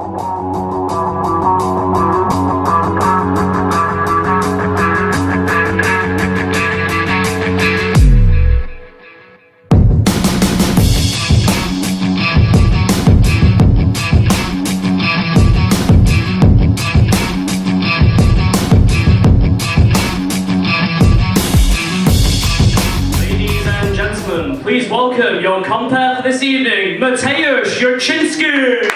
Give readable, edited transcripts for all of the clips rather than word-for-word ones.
Please welcome your compere for this evening, Mateusz Jurczyński!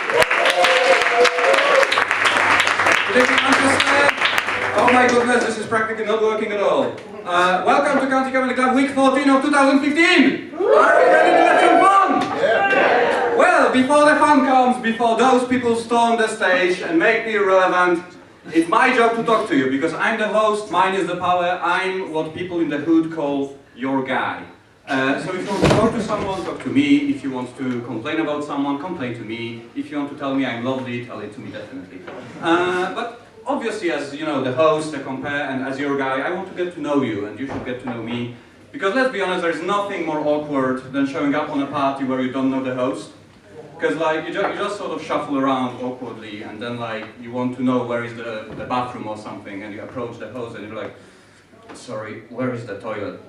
Oh my goodness, this is practically not working at all. Welcome to County Comedy Club Week 14 of 2015! Are we ready to have some fun? Yeah. Well, before the fun comes, before those people storm the stage and make me irrelevant, it's my job to talk to you, because I'm the host, mine is the power, I'm what people in the hood call your guy. So if you want to talk to someone, talk to me. If you want to complain about someone, complain to me. If you want to tell me I'm lovely, tell it to me definitely. But obviously, as you know, the host, the compare, and as your guy, I want to get to know you, and you should get to know me. Because let's be honest, there's nothing more awkward than showing up on a party where you don't know the host. Because like you just sort of shuffle around awkwardly, and then like you want to know where is the bathroom or something, and you approach the host, and you're like, sorry, where is the toilet?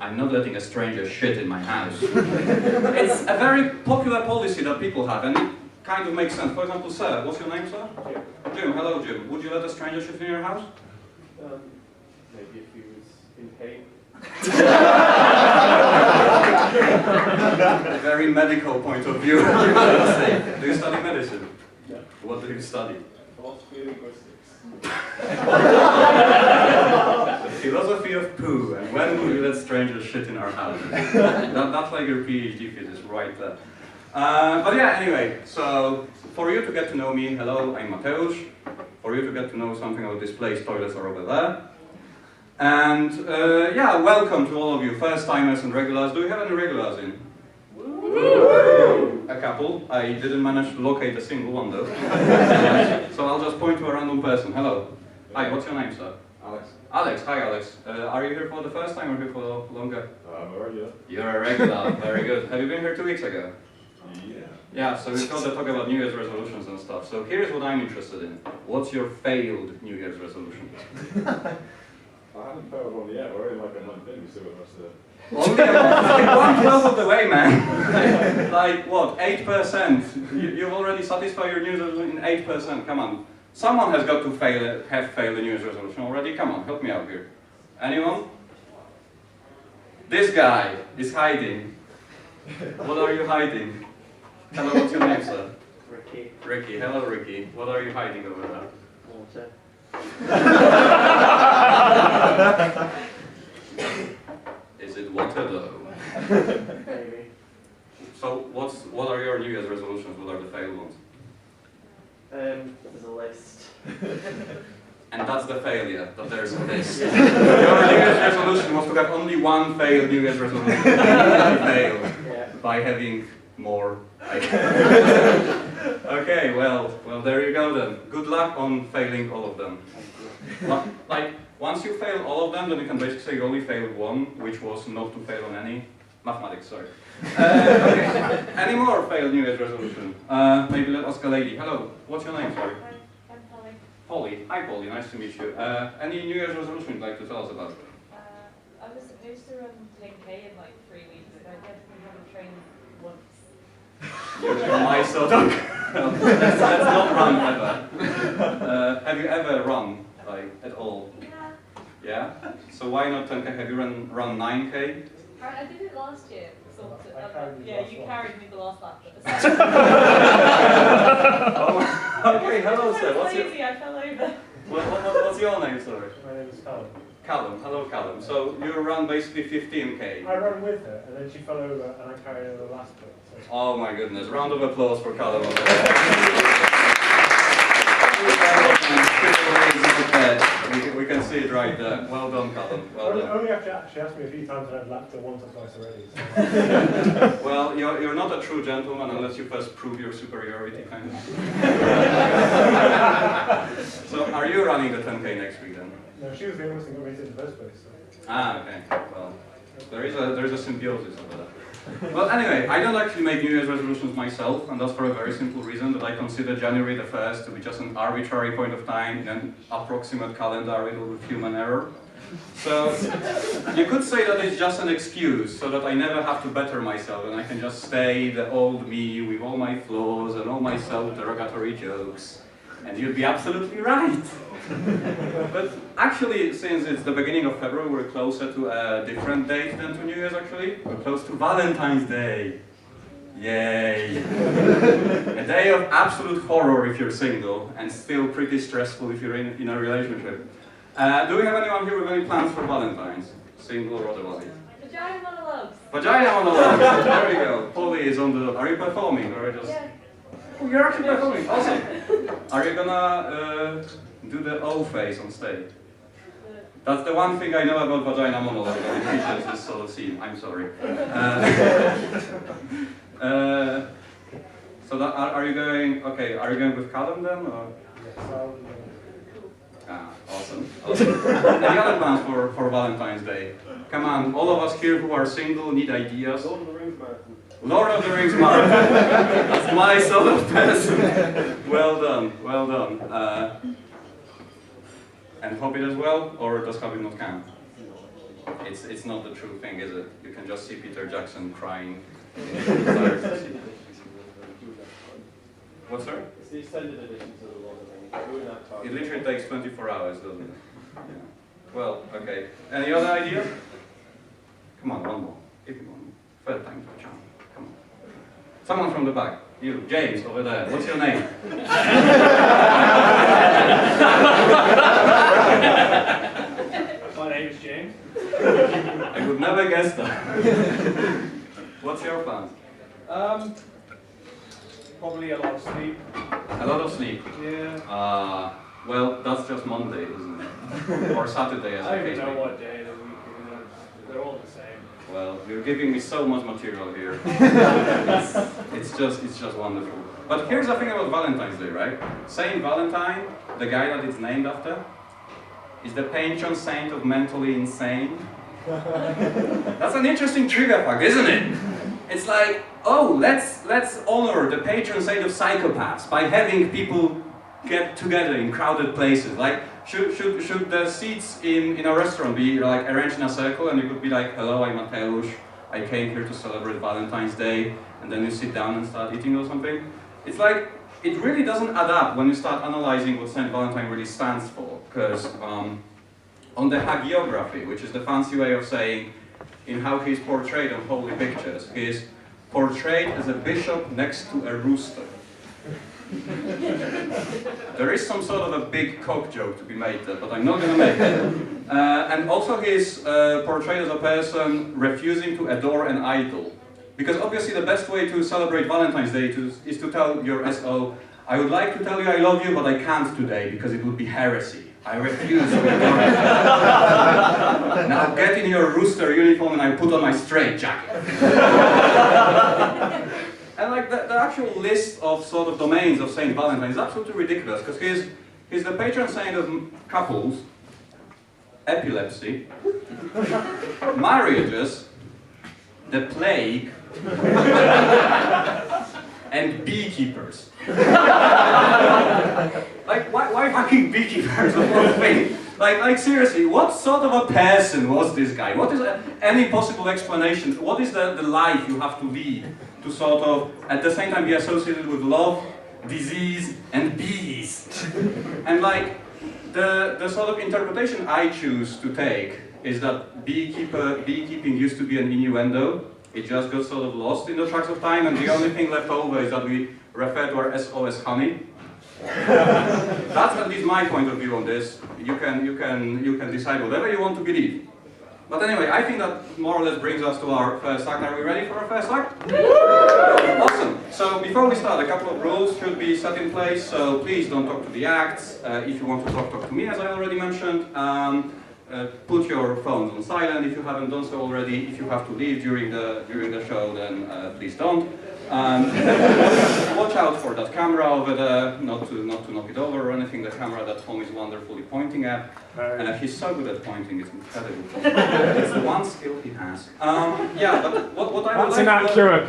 I'm not letting a stranger shit in my house. It's a very popular policy that people have, and it kind of makes sense. For example, sir, what's your name, sir? Jim. Jim, hello Jim. Would you let a stranger shit in your house? Maybe if he was in pain. A very medical point of view. Do you study medicine? Yeah. What do you study? Philosophy and linguistics. The philosophy of poo, and when will you let strangers shit in our houses? That's like your PhD thesis right there. But yeah, anyway, so for you to get to know me, hello, I'm Mateusz. For you to get to know something about this place, toilets are over there. And yeah, welcome to all of you, first timers and regulars. Do we have any regulars in? A couple. I didn't manage to locate a single one though. So I'll just point to a random person. Hello. Hi, what's your name, sir? Alex. Alex, hi Alex. Are you here for the first time or here for longer? I'm a regular. You're a regular, very good. Have you been here 2 weeks ago? Yeah. Yeah, so we've got to talk about New Year's resolutions and stuff. So here's what I'm interested in. What's your failed New Year's resolution? I haven't failed one yet. We're only like a month in, so the rest of it. Only like 1/12 of the way, man. Like what, 8%? You've already satisfied your New Year's resolution in 8%. Come on. Someone has got to have failed the New Year's resolution already. Come on, help me out here. Anyone? This guy is hiding. What are you hiding? Hello, what's your name, sir? Ricky. Ricky. Hello, Ricky. What are you hiding over there? Water. Is it water though? Maybe. So what are your New Year's resolutions? What are the failed ones? There's a list. And that's the failure, that there's a list. Your New Year's resolution was to have only one failed New Year's resolution. Failed by having more. Okay, well, there you go then. Good luck on failing all of them. Like, once you fail all of them, then you can basically say you only failed one, which was not to fail on any. Mathematics, sorry. Okay. Any more failed New Year's resolution? Maybe let's ask a lady. Hello, what's your name, sorry? I'm Colley. Polly. Hi Polly, nice to meet you. Any New Year's resolution you'd like to tell us about? I was supposed to run 10k in like 3 weeks, but I definitely haven't trained once. You're my sort of... let's not run ever. Have you ever run, like, at all? Yeah. Yeah? So why not 10k? Have you run 9k? I did it last year. Sort of. I carried you Yeah, last you one. carried me the last lap. Oh, okay, hello sir. What's What's your, I fell over. what's your name, sorry? My name is Callum. Callum. Hello Callum. So you run basically 15k. I ran with her, and then she fell over, and I carried her the last bit. So. Oh my goodness. Round of applause for Callum. We can see it right there. Well done, Callum. Well done. Only after she asked me a few times, and I've lapped her once or twice already. So. Well, you're not a true gentleman unless you first prove your superiority, kind of. So, are you running the 10k next week then? No, she was the only one who got me to the first place. So. Ah, okay. Well, there is a symbiosis over there. Well, anyway, I don't actually make New Year's resolutions myself, and that's for a very simple reason, that I consider January the 1st to be just an arbitrary point of time in an approximate calendar riddled with human error. So, you could say that it's just an excuse, so that I never have to better myself, and I can just stay the old me with all my flaws and all my self-derogatory jokes. And you'd be absolutely right. But actually, since it's the beginning of February, we're closer to a different date than to New Year's actually. We're close to Valentine's Day. Yay! A day of absolute horror if you're single, and still pretty stressful if you're in a relationship. Do we have anyone here with any plans for Valentine's? Single or otherwise? Vagina monologues. Vagina monologues! There we go. Polly is on the... Are you performing or just... Yeah. Oh, you're actually performing. Awesome. Are you gonna do the O face on stage? That's the one thing I know about vagina monologue. It features this sort of scene. I'm sorry. So that, are you going? Okay. Are you going with Callum then? Or? Ah, awesome. Any other plans for Valentine's Day? Come on, all of us here who are single need ideas. Lord of the Rings marathon. Lord of the Rings marathon. That's my sort of person. Well done, well done. And Hobbit as well, or does Hobbit not count? It's not the true thing, is it? You can just see Peter Jackson crying. What's that? It's the extended edition to the Lord of the Rings. It literally takes 24 hours, doesn't it? Yeah. Well, okay. Any other ideas? Come on, one more. Give me one. Third time to charm. Come on. Someone from the back. You, James, over there. What's your name? My name is James. I would never guess that. What's your plan? Probably a lot of sleep. A lot of sleep. Yeah. Well, that's just Monday, isn't it? Or Saturday, as I the don't case even know may what day of the week it is. They're all the same. Well, you're giving me so much material here. it's just wonderful. But here's the thing about Valentine's Day, right? Saint Valentine, the guy that it's named after, is the patron saint of mentally insane. That's an interesting trivia fact, isn't it? It's like, oh, let's honor the patron saint of psychopaths by having people get together in crowded places. Like, should the seats in a restaurant be like arranged in a circle, and you could be like, hello, I'm Mateusz, I came here to celebrate Valentine's Day, and then you sit down and start eating or something. It's like, it really doesn't add up when you start analyzing what Saint Valentine really stands for, because on the hagiography, which is the fancy way of saying in how he's portrayed on holy pictures, he is portrayed as a bishop next to a rooster. There is some sort of a big cock joke to be made there, but I'm not going to make it. And also he is portrayed as a person refusing to adore an idol. Because obviously the best way to celebrate Valentine's Day is to tell your SO, I would like to tell you I love you, but I can't today because it would be heresy. I refuse to adore it. Now get in your rooster uniform and I put on my straight jacket. And like the actual list of sort of domains of Saint Valentine is absolutely ridiculous, because he's the patron saint of couples, epilepsy, marriages, the plague, and beekeepers. Like, why fucking beekeepers of all things? Like seriously, what sort of a person was this guy? What is any possible explanation? What is the life you have to lead to sort of, at the same time, be associated with love, disease, and bees? And like, the sort of interpretation I choose to take is that beekeeping used to be an innuendo. It just got sort of lost in the tracks of time, and the only thing left over is that we refer to our SO as honey. That's at least my point of view on this. You can decide whatever you want to believe. But anyway, I think that more or less brings us to our first act. Are we ready for our first act? Awesome. So before we start, a couple of rules should be set in place. So please don't talk to the acts. If you want to talk to me, as I already mentioned. Put your phones on silent if you haven't done so already. If you have to leave during the show, then please don't. Watch out for that camera over there, not to knock it over or anything. The camera that Tom is wonderfully pointing at. He's so good at pointing, it's incredible. It's the one skill he has. Yeah, but what I would inaccurate.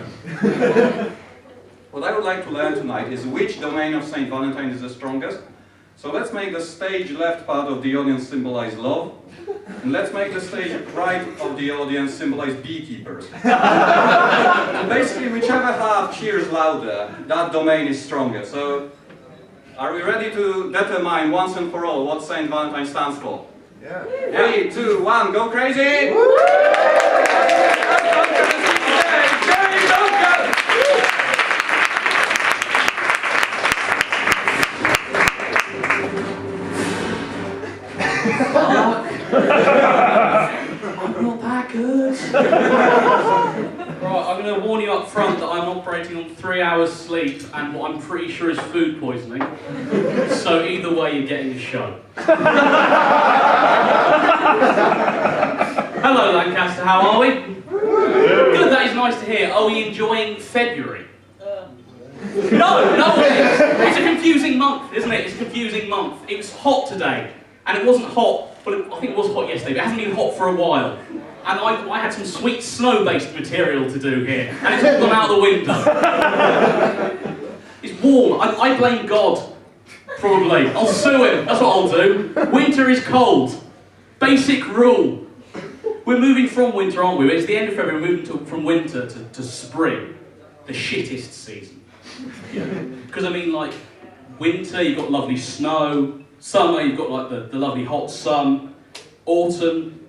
What I would like to learn tonight is which domain of Saint Valentine is the strongest. So let's make the stage left part of the audience symbolize love, and let's make the stage right of the audience symbolize beekeepers. Basically, whichever half cheers louder, that domain is stronger. So, are we ready to determine once and for all what Saint Valentine stands for? Yeah. 3, 2, 1, go crazy! I'm not that good. Right, I'm going to warn you up front that I'm operating on 3 hours sleep and what I'm pretty sure is food poisoning. So either way, you're getting a show. Hello, Lancaster. How are we? Good. That is nice to hear. Are we enjoying February? No, it's a confusing month, isn't it? It's a confusing month. It was hot today, and it wasn't hot, but I think it was hot yesterday, but it hasn't been hot for a while. And I had some sweet snow-based material to do here, and it's all gone out the window. It's warm. I blame God, probably. I'll sue him, that's what I'll do. Winter is cold. Basic rule. We're moving from winter, aren't we? It's the end of February, we're moving from winter to spring. The shittest season. Because I mean, like, winter, you've got lovely snow. Summer, you've got like the lovely hot sun. Autumn,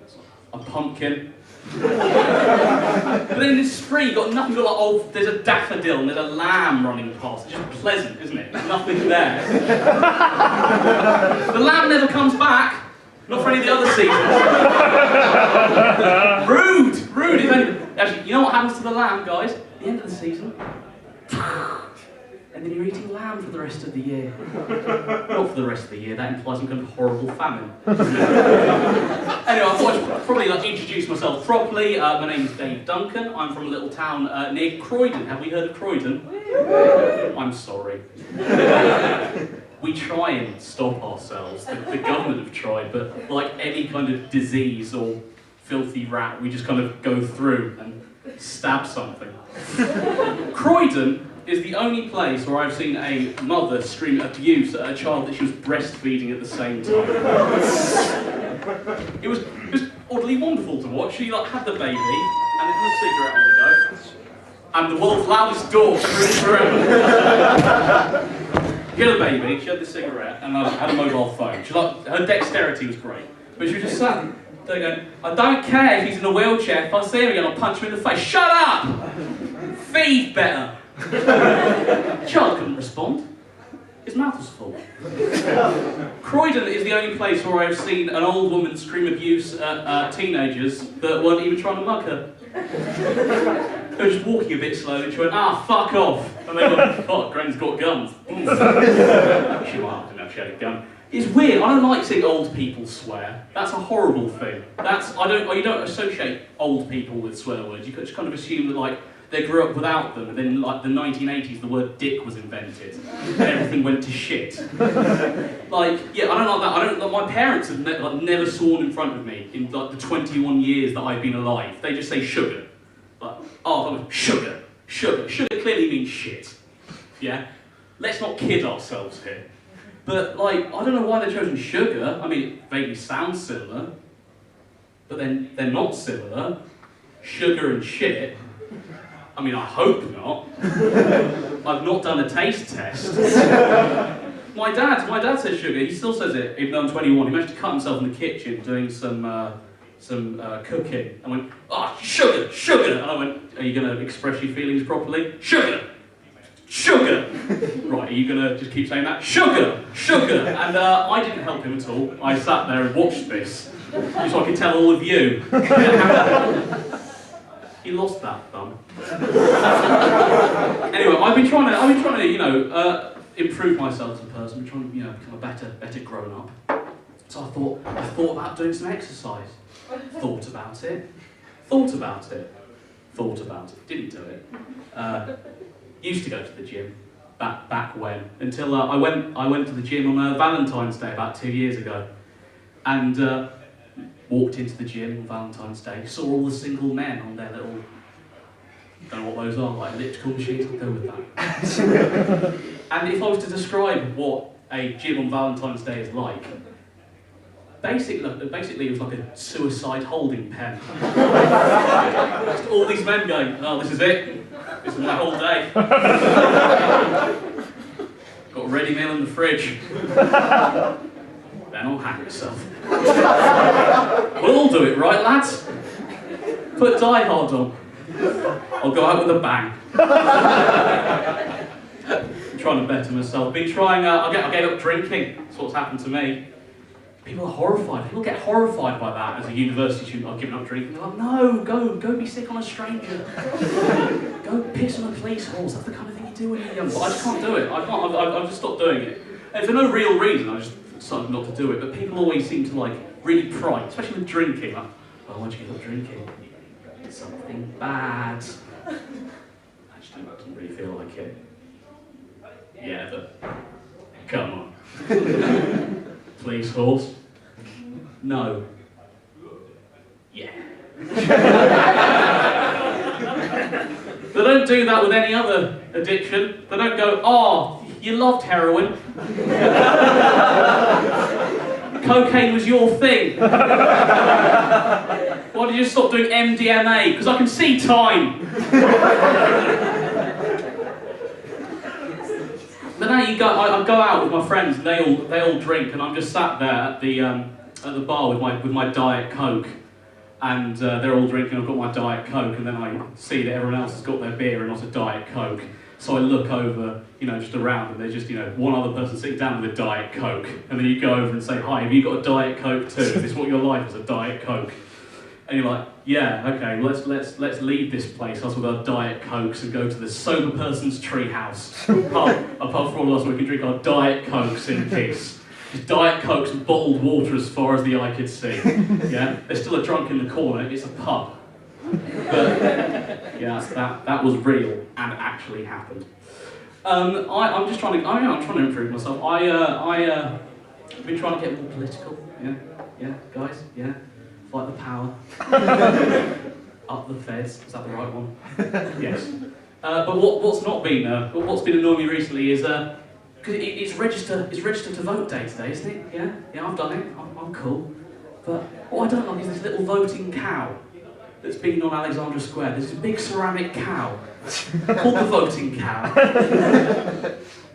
a pumpkin. But then in spring, you've got nothing. You've got like, oh, there's a daffodil and there's a lamb running past. It's just pleasant, isn't it? There's nothing there. The lamb never comes back. Not for any of the other seasons. Rude. Actually, you know what happens to the lamb, guys? At the end of the season. And then you're eating lamb for the rest of the year. Not for the rest of the year, that implies some kind of horrible famine. Anyway, I thought I'd probably introduce myself properly. My name's Dave Duncan. I'm from a little town near Croydon. Have we heard of Croydon? I'm sorry. We try and stop ourselves. The government have tried, but like any kind of disease or filthy rat, we just kind of go through and stab something. Croydon is the only place where I've seen a mother scream abuse at a child that she was breastfeeding at the same time. It was oddly wonderful to watch. She like had the baby and it had a cigarette on the go, and the world's loudest dog screamed forever. She had a baby, she had the cigarette, and had a mobile phone. She like her dexterity was great, but she was just sat there going, "I don't care if he's in a wheelchair. If I see him again, I'll punch him in the face. Shut up! Feed better." The child couldn't respond. His mouth was full. Croydon is the only place where I've seen an old woman scream abuse at teenagers that weren't even trying to mug her. They were just walking a bit slowly and she went, "Ah, fuck off." And they went, "Fuck, Gran's got guns." She might have, didn't know if she had a gun. It's weird, I don't like seeing old people swear. That's a horrible thing. You don't associate old people with swear words. You just kind of assume that like they grew up without them, and then in like the 1980s the word dick was invented, and everything went to shit. Like, yeah, I don't like that. My parents have never sworn in front of me in like the 21 years that I've been alive. They just say sugar. Like, oh, sugar. Sugar clearly means shit. Yeah? Let's not kid ourselves here. But like, I don't know why they've chosen sugar. I mean, it vaguely sounds similar, but then they're not similar. Sugar and shit. I mean, I hope not. I've not done a taste test. My dad says sugar. He still says it, even though I'm 21. He managed to cut himself in the kitchen doing some cooking. I went, "Oh, sugar." And I went, "Are you going to express your feelings properly?" Sugar. Right, are you going to just keep saying that? Sugar. And I didn't help him at all. I sat there and watched this, so I could tell all of you. He lost that thumb. Anyway, I've been trying to, improve myself as a person. I'm trying to, become a better grown up. So I thought about doing some exercise. Thought about it. Didn't do it. used to go to the gym back when, until I went to the gym on Valentine's Day about 2 years ago, and walked into the gym on Valentine's Day, saw all the single men on their little, don't know what those are, like elliptical machines. I'll go with that. And if I was to describe what a gym on Valentine's Day is like, basically it was like a suicide holding pen. Just all these men going, oh, this is it. This is my whole day. Got a ready meal in the fridge. Then I'll hang myself. We'll all do it, right, lads? Put Die Hard on. I'll go out with a bang. I'm trying to better myself. Been trying. I gave up drinking. That's what's happened to me. People are horrified. People get horrified by that as a university student. I've given up drinking. They're like, no, go be sick on a stranger. Go piss on a police horse. That's the kind of thing you do when you're young. But I just can't do it. I've just stopped doing it. And for no real reason, I just decided not to do it. But people always seem to like really pry, especially with drinking. Like, oh, why'd you give up drinking? Something bad. I just don't really feel like it. Yeah, but come on. Police horse? No. Yeah. They don't do that with any other addiction. They don't go, oh, you loved heroin. Cocaine was your thing. Why did you stop doing MDMA? Because I can see time. But now you go. I go out with my friends, and they all drink, and I'm just sat there at the bar with my Diet Coke, and they're all drinking. I've got my Diet Coke, and then I see that everyone else has got their beer and not a Diet Coke. So I look over, just around, and there's just one other person sitting down with a Diet Coke, and then you go over and say, "Hi, have you got a Diet Coke too? Is this what your life is, a Diet Coke?" And you're like, "Yeah, okay, well, let's leave this place, us with our Diet Cokes, and go to the sober person's treehouse. Apart from all of us, we can drink our Diet Cokes in peace. Just Diet Cokes and bottled water as far as the eye could see. Yeah, there's still a drunk in the corner. It's a pub. But yeah, that was real and actually happened. I'm just trying to. I'm trying to improve myself. I've been trying to get more political. Yeah, guys. Yeah. Fight the power. Up the feds. Is that the right one? Yes. But what's not been what's been annoying me recently is because it's register to vote day today, isn't it? Yeah, I've done it. I'm cool. But what I don't like is this little voting cow that's been on Alexandra Square. There's this big ceramic cow called the voting cow,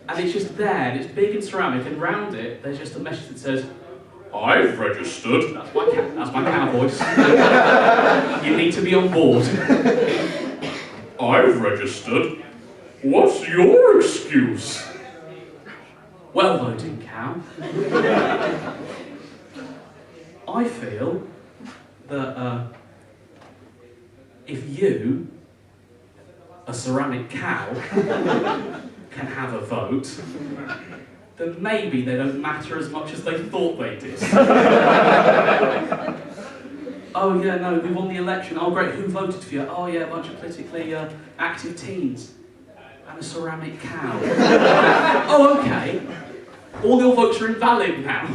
and it's just there, and it's big and ceramic, and round it there's just a message that says, "I've registered." That's my cow voice. You need to be on board. "I've registered. What's your excuse?" Well, voting cow, I feel that if you, a ceramic cow, can have a vote, then maybe they don't matter as much as they thought they did. Oh yeah, no, we won the election. Oh great, who voted for you? Oh yeah, a bunch of politically active teens. And a ceramic cow. Oh okay, all your votes are invalid now.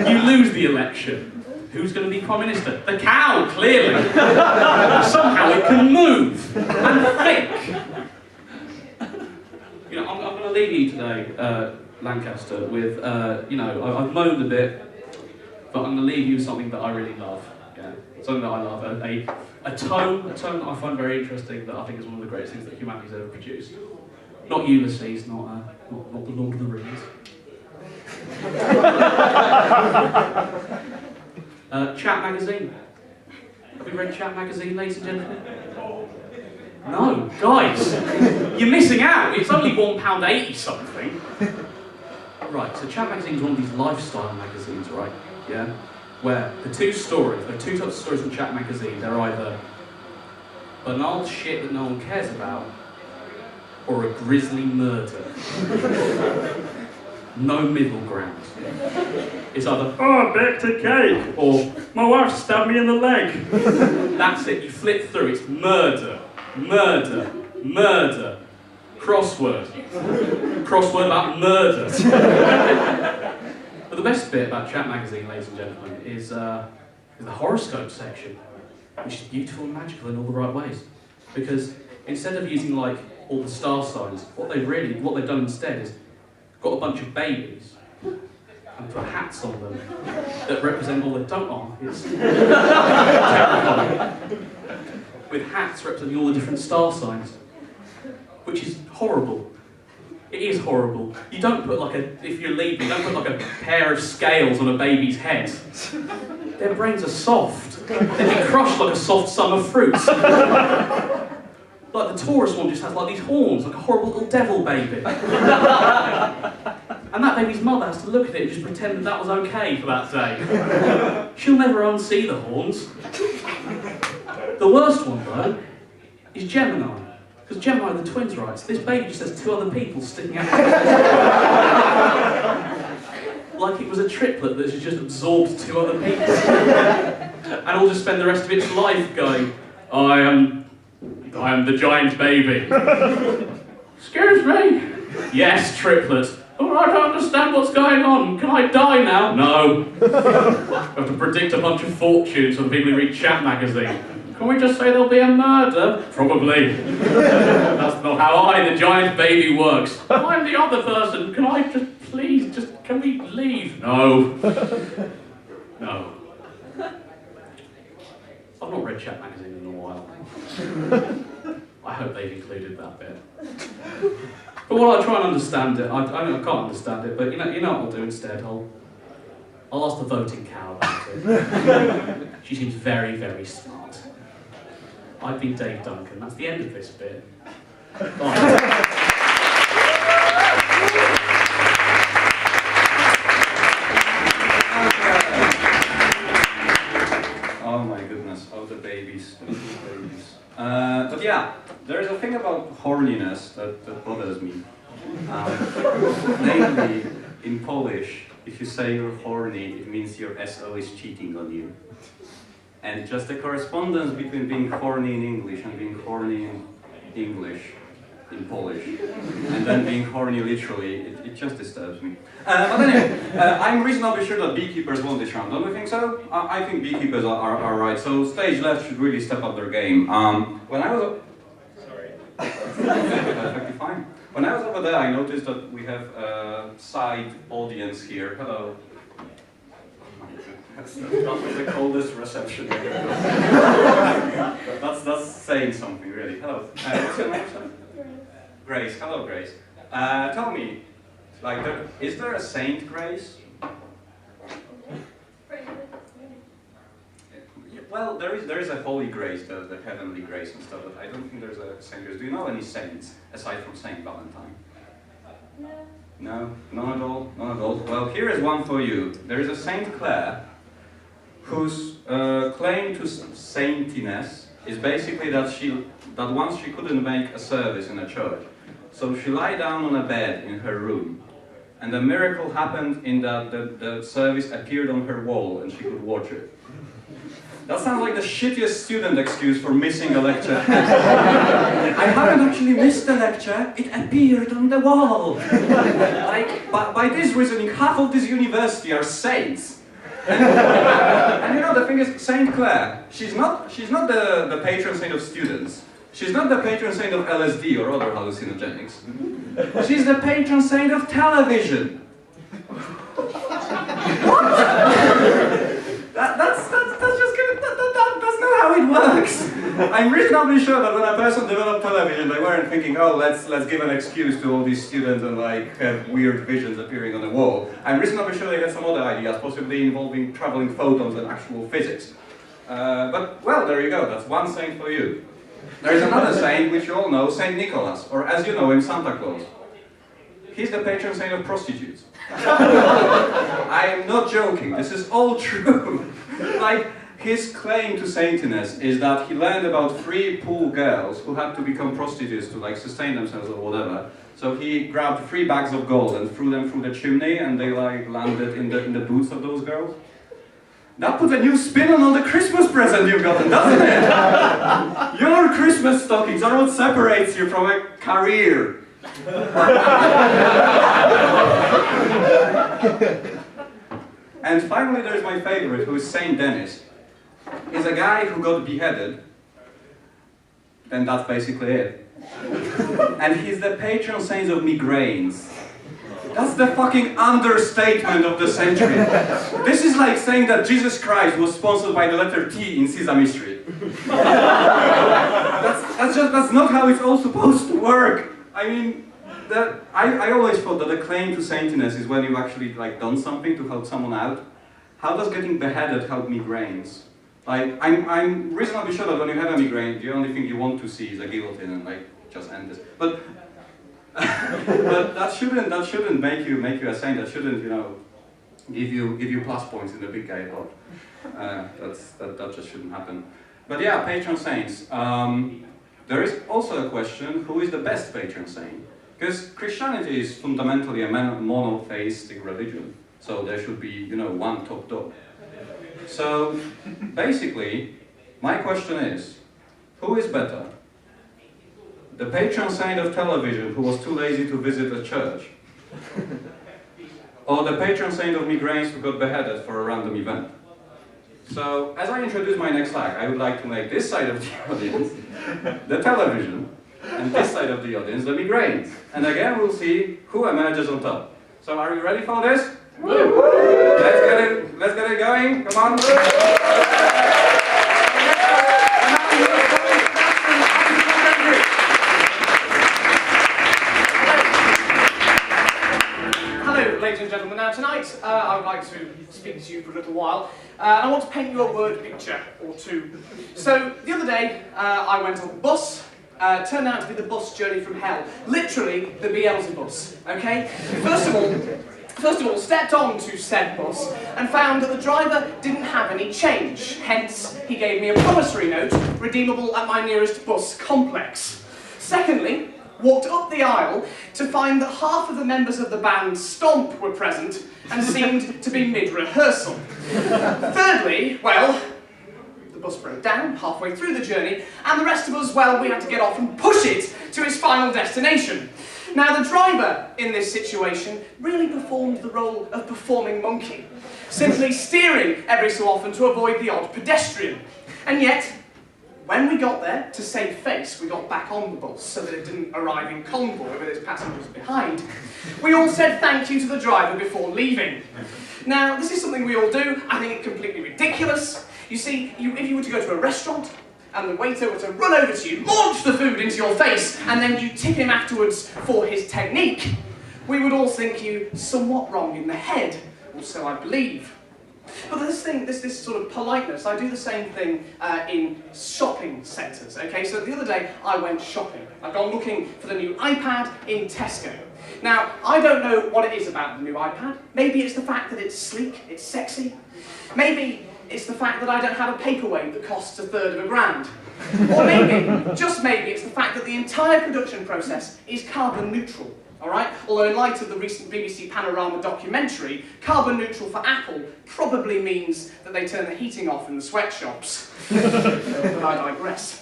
You lose the election. Who's going to be Prime Minister? The cow, clearly. Somehow it can move and think. I'm going to leave you today, Lancaster, with, I've moaned a bit, but I'm going to leave you with something that I really love. Yeah, something that I love. A tone that I find very interesting, that I think is one of the greatest things that humanity's ever produced. Not Ulysses, not the Lord of the Rings. Chat magazine. Have we read Chat magazine, ladies and gentlemen? No, guys, you're missing out. It's only £1.80 something. Right, so Chat magazine is one of these lifestyle magazines, right? Yeah, where there are two types of stories in Chat magazine. They're either banal shit that no one cares about, or a grisly murder. No middle ground. It's either, oh, I baked a cake, or my wife stabbed me in the leg. That's it, you flip through, it's murder, murder, murder. Crossword. Crossword about murder. But the best bit about Chat Magazine, ladies and gentlemen, is the horoscope section, which is beautiful and magical in all the right ways. Because instead of using like all the star signs, what they've done instead is got a bunch of babies and put hats on them that represent all the it's terrifying. With hats representing all the different star signs, which is horrible. It is horrible. You don't put if you're Libra, you don't put like a pair of scales on a baby's head. Their brains are soft. They'd be crushed like a soft summer fruit. Like the Taurus one just has like these horns, like a horrible little devil baby. And that baby's mother has to look at it and just pretend that was okay for that day. She'll never unsee the horns. The worst one though is Gemini. Because Gemini are the twins, right? So this baby just has two other people sticking out. Like it was a triplet that has just absorbed two other people. And will just spend the rest of its life going, I am the giant baby. Excuse me? Yes, triplet. Oh, I don't understand what's going on. Can I die now? No. I have to predict a bunch of fortunes for the people who read Chat Magazine. Can we just say there'll be a murder? Probably. That's not how the giant baby, works. I'm the other person. Can I can we leave? No. No. I've not read Chat Magazine in a while. I hope they've included that bit. But while I try and understand it, I can't understand it, but you know what I'll do instead? I'll ask the voting cow about it. She seems very, very smart. I've been Dave Duncan. That's the end of this bit. Bye. Oh my goodness, oh the babies. But yeah, there's a thing about horniness that bothers me. Namely, in Polish, if you say you're horny, it means your SO is cheating on you. And just the correspondence between being horny in English and being horny in English, in Polish, and then being horny literally, it just disturbs me. But anyway, I'm reasonably sure that beekeepers won this round, don't you think so? I think beekeepers are right, so stage left should really step up their game. When I was... Sorry. Perfectly fine. When I was over there, I noticed that we have a side audience here. Hello. That was the coldest reception I've ever done. That's saying something, really. Hello. What's your name, sir? Grace. Hello, Grace. Tell me, is there a Saint Grace? Well, there is a Holy Grace, the heavenly grace and stuff, but I don't think there's a Saint Grace. Do you know any saints aside from Saint Valentine? No. No? None at all? None at all? Well, here is one for you. There is a Saint Clare whose claim to saintiness is basically that once she couldn't make a service in a church. So she lay down on a bed in her room, and a miracle happened in that the service appeared on her wall and she could watch it. That sounds like the shittiest student excuse for missing a lecture. I haven't actually missed the lecture, it appeared on the wall. By this reasoning, half of this university are saints. And you know, the thing is, Saint Clare, she's not the patron saint of students. She's not the patron saint of LSD or other hallucinogenics. She's the patron saint of television. What? That's not how it works. I'm reasonably sure that when a person developed television, they weren't thinking, oh, let's give an excuse to all these students and have weird visions appearing on the wall. I'm reasonably sure they had some other ideas, possibly involving traveling photons and actual physics. But, well, there you go, that's one saint for you. There is another saint, which you all know, Saint Nicholas, or as you know him, Santa Claus. He's the patron saint of prostitutes. I am not joking, this is all true. His claim to saintliness is that he learned about 3 poor girls who had to become prostitutes to sustain themselves or whatever. So he grabbed 3 bags of gold and threw them through the chimney, and they landed in the boots of those girls. That puts a new spin on all the Christmas present you've gotten, doesn't it? Your Christmas stockings are what separates you from a career. And finally, there's my favorite, who is Saint Denis. He's a guy who got beheaded, and that's basically it. And he's the patron saint of migraines. That's the fucking understatement of the century. This is like saying that Jesus Christ was sponsored by the letter T in Sesame Street. That's not how it's all supposed to work. I mean, I always thought that the claim to saintliness is when you've actually like done something to help someone out. How does getting beheaded help migraines? Like, I'm reasonably sure that when you have a migraine, the only thing you want to see is a guillotine and like just end this. But that shouldn't make you a saint. That shouldn't, you know, give you plus points in the big guy book. That just shouldn't happen. But yeah, patron saints. There is also a question: who is the best patron saint? Because Christianity is fundamentally a monotheistic religion, so there should be, you know, one top dog. So basically, my question is: who is better? The patron saint of television who was too lazy to visit a church? Or the patron saint of migraines who got beheaded for a random event? So, as I introduce my next act, I would like to make this side of the audience the television, and this side of the audience the migraines. And again, we'll see who emerges on top. So, are you ready for this? Let's get it going. Come on. Ladies and gentlemen, now tonight I would like to speak to you for a little while. I want to paint you a word picture or two. So the other day I went on the bus. Turned out to be the bus journey from hell. Literally the Beelzebus. Okay. First of all, stepped on to said bus and found that the driver didn't have any change. Hence, he gave me a promissory note redeemable at my nearest bus complex. Secondly, walked up the aisle to find that half of the members of the band Stomp were present and seemed to be mid-rehearsal. Thirdly, well, the bus broke down halfway through the journey, and the rest of us, well, we had to get off and push it to its final destination. Now, the driver in this situation really performed the role of performing monkey, simply steering every so often to avoid the odd pedestrian. And yet, when we got there, to save face, we got back on the bus so that it didn't arrive in convoy with its passengers behind. We all said thank you to the driver before leaving. Now, this is something we all do. I think it's completely ridiculous. You see, if you were to go to a restaurant and the waiter were to run over to you, launch the food into your face, and then you tip him afterwards for his technique, we would all think you somewhat wrong in the head, or so I believe. But this sort of politeness, I do the same thing in shopping centres, okay? So the other day, I went shopping. I've gone looking for the new iPad in Tesco. Now, I don't know what it is about the new iPad. Maybe it's the fact that it's sleek, it's sexy. Maybe it's the fact that I don't have a paperweight that costs $1/3 of $1,000. Or maybe, just maybe, it's the fact that the entire production process is carbon neutral. Alright? Although in light of the recent BBC Panorama documentary, carbon neutral for Apple probably means that they turn the heating off in the sweatshops. But I digress.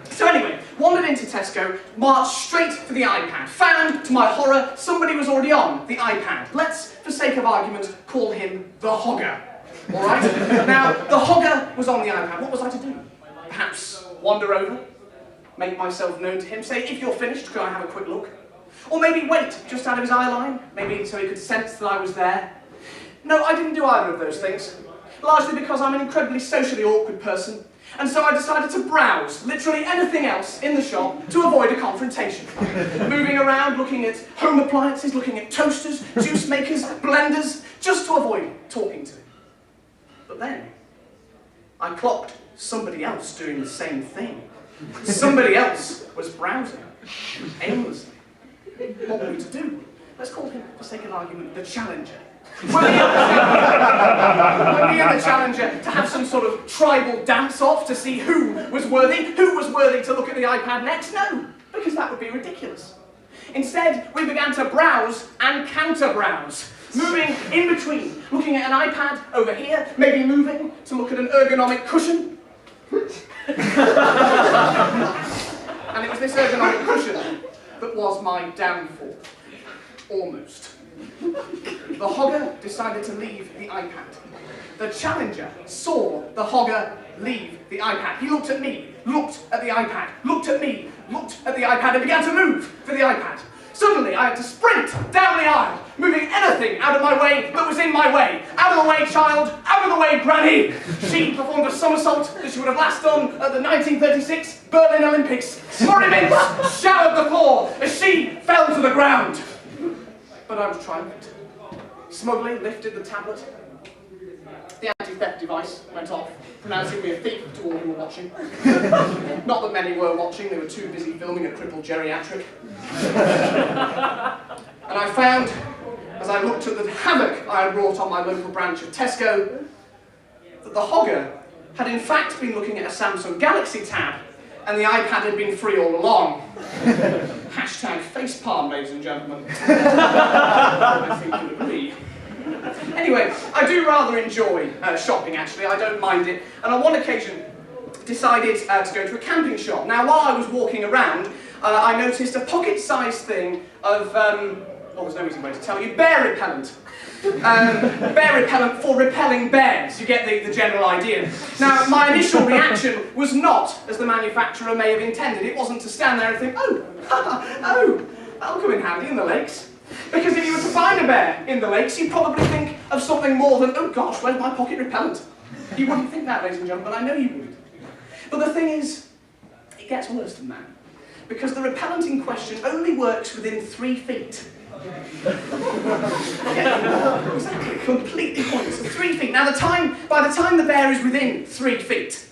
So anyway, wandered into Tesco, marched straight for the iPad. Found, to my horror, somebody was already on the iPad. Let's, for sake of argument, call him the Hogger. Alright? Now, the Hogger was on the iPad. What was I to do? Perhaps wander over, make myself known to him, say, if you're finished, could I have a quick look? Or maybe wait just out of his eye line, maybe so he could sense that I was there. No, I didn't do either of those things, largely because I'm an incredibly socially awkward person, and so I decided to browse literally anything else in the shop to avoid a confrontation. Moving around, looking at home appliances, looking at toasters, juice makers, blenders, just to avoid talking to him. But then, I clocked somebody else doing the same thing. Somebody else was browsing, aimlessly. What were we to do? Let's call him, for sake of argument, the challenger. Were we in the challenger to have some sort of tribal dance-off to see who was worthy to look at the iPad next? No, because that would be ridiculous. Instead, we began to browse and counter-browse, moving in between, looking at an iPad over here, maybe moving to look at an ergonomic cushion. And it was this ergonomic cushion that was my downfall. Almost. The hogger decided to leave the iPad. The challenger saw the hogger leave the iPad. He looked at me, looked at the iPad, looked at me, looked at the iPad, and began to move for the iPad. Suddenly, I had to sprint down the aisle, moving anything out of my way that was in my way. Out of the way, child! Out of the way, granny! She performed a somersault that she would have last done at the 1936 Berlin Olympics. Moribinds showered the floor as she fell to the ground. But I was triumphant. Smugly lifted the tablet. The anti-theft device went off, pronouncing me a thief to all who were watching. Not that many were watching, they were too busy filming a crippled geriatric. And I found, as I looked at the havoc I had wrought on my local branch of Tesco, that the hogger had in fact been looking at a Samsung Galaxy tab, and the iPad had been free all along. Hashtag facepalm, ladies and gentlemen. I think you'll agree. Anyway, I do rather enjoy shopping, actually. I don't mind it. And on one occasion, decided to go to a camping shop. Now, while I was walking around, I noticed a pocket-sized thing of, there's no easy way to tell you, bear repellent. Bear repellent for repelling bears. You get the general idea. Now, my initial reaction was not as the manufacturer may have intended. It wasn't to stand there and think, oh, that'll come in handy in the lakes. Because if you were to find a bear in the lakes, you'd probably think of something more than, oh gosh, where's my pocket repellent? You wouldn't think that, ladies and gentlemen, I know you wouldn't. But the thing is, it gets worse than that. Because the repellent in question only works within 3 feet. Yeah, exactly, completely pointless. 3 feet. Now, by the time the bear is within 3 feet,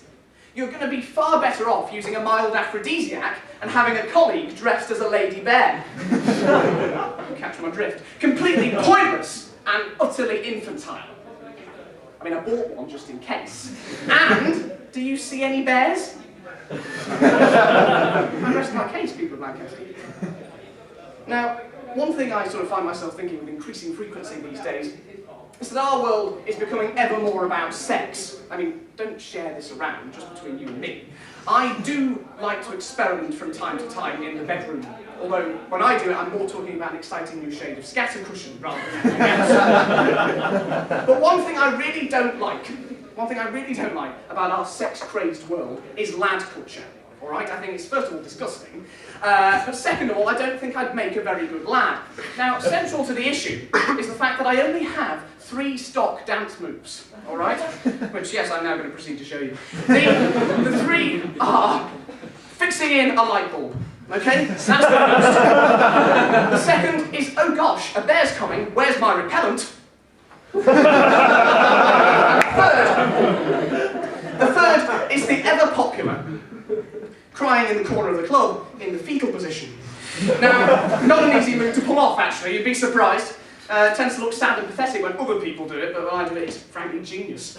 you're going to be far better off using a mild aphrodisiac and having a colleague dressed as a lady bear. Catch my drift. Completely pointless and utterly infantile. I mean, I bought one just in case. And, do you see any bears? I rest my case, people of Manchester. Now, one thing I sort of find myself thinking with increasing frequency these days is that our world is becoming ever more about sex. I mean, don't share this around, just between you and me. I do like to experiment from time to time in the bedroom, although when I do it, I'm more talking about an exciting new shade of scatter cushion rather than anything else. But one thing I really don't like about our sex-crazed world is lad culture. All right, I think it's first of all disgusting, but second of all, I don't think I'd make a very good lad. Now, central to the issue is the fact that I only have 3 stock dance moves, all right? Which, yes, I'm now going to proceed to show you. The 3 are fixing in a light bulb, okay? That's the first. The second is, oh gosh, a bear's coming, where's my repellent? The third is the ever-popular crying in the corner of the club in the fetal position. Now, not an easy move to pull off, actually, you'd be surprised. It tends to look sad and pathetic when other people do it, but when I do it, it's frankly genius.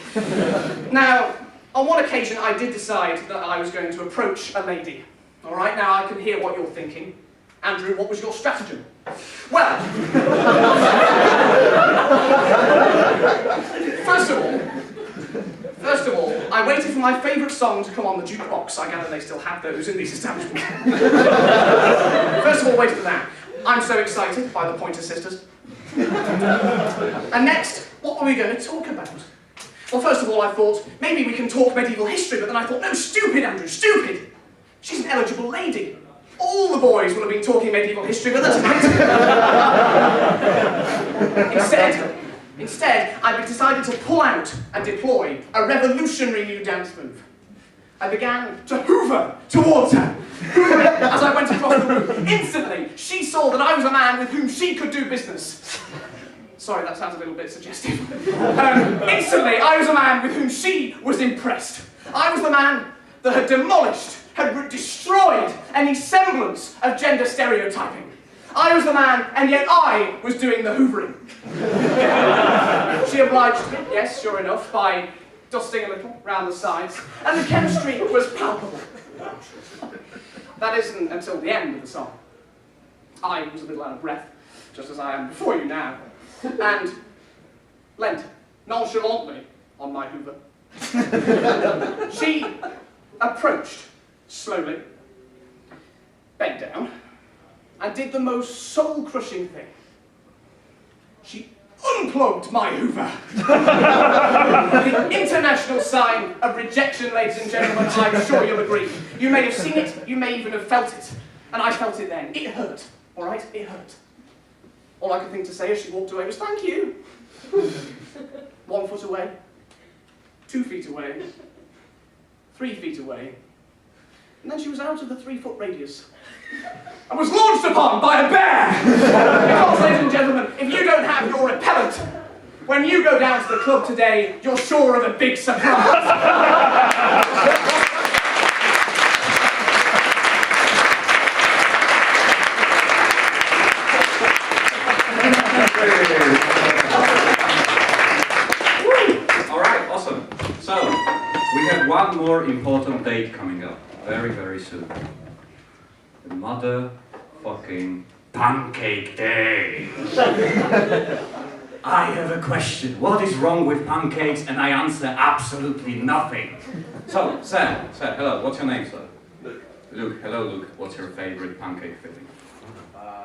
Now, on one occasion, I did decide that I was going to approach a lady. All right, now I can hear what you're thinking. Andrew, what was your stratagem? Well, First of all, I waited for my favourite song to come on the jukebox. I gather they still have those in these establishments. First of all, waited for that. I'm so excited by the Pointer Sisters. And next, what were we going to talk about? Well, first of all, I thought, maybe we can talk medieval history, but then I thought, no, stupid, Andrew, stupid! She's an eligible lady. All the boys will have been talking medieval history, but that's Instead, I decided to pull out and deploy a revolutionary new dance move. I began to hoover towards her, hoovering as I went across the room. Instantly, she saw that I was a man with whom she could do business. Sorry, that sounds a little bit suggestive. Instantly, I was a man with whom she was impressed. I was the man that had demolished, had destroyed any semblance of gender stereotyping. I was the man, and yet I was doing the hoovering. She obliged me, yes, sure enough, by dusting a little round the sides, and the chemistry was palpable. That isn't until the end of the song. I was a little out of breath, just as I am before you now, and leant nonchalantly on my hoover. She approached slowly, bent down, and did the most soul-crushing thing. She unplugged my Hoover. The international sign of rejection, ladies and gentlemen, I'm sure you'll agree. You may have seen it, you may even have felt it. And I felt it then. It hurt, all right? It hurt. All I could think to say as she walked away was, thank you. 1 foot away, 2 feet away, 3 feet away, and then she was out of the 3-foot radius. I was launched upon by a bear! Because, ladies and gentlemen, if you don't have your repellent, when you go down to the club today, you're sure of a big surprise. Alright, awesome. So, we have one more important date coming up. Very, very soon. The motherfucking Pancake Day. I have a question. What is wrong with pancakes? And I answer absolutely nothing. So, sir, hello, what's your name, sir? Luke. Luke, hello, Luke. What's your favorite pancake filling?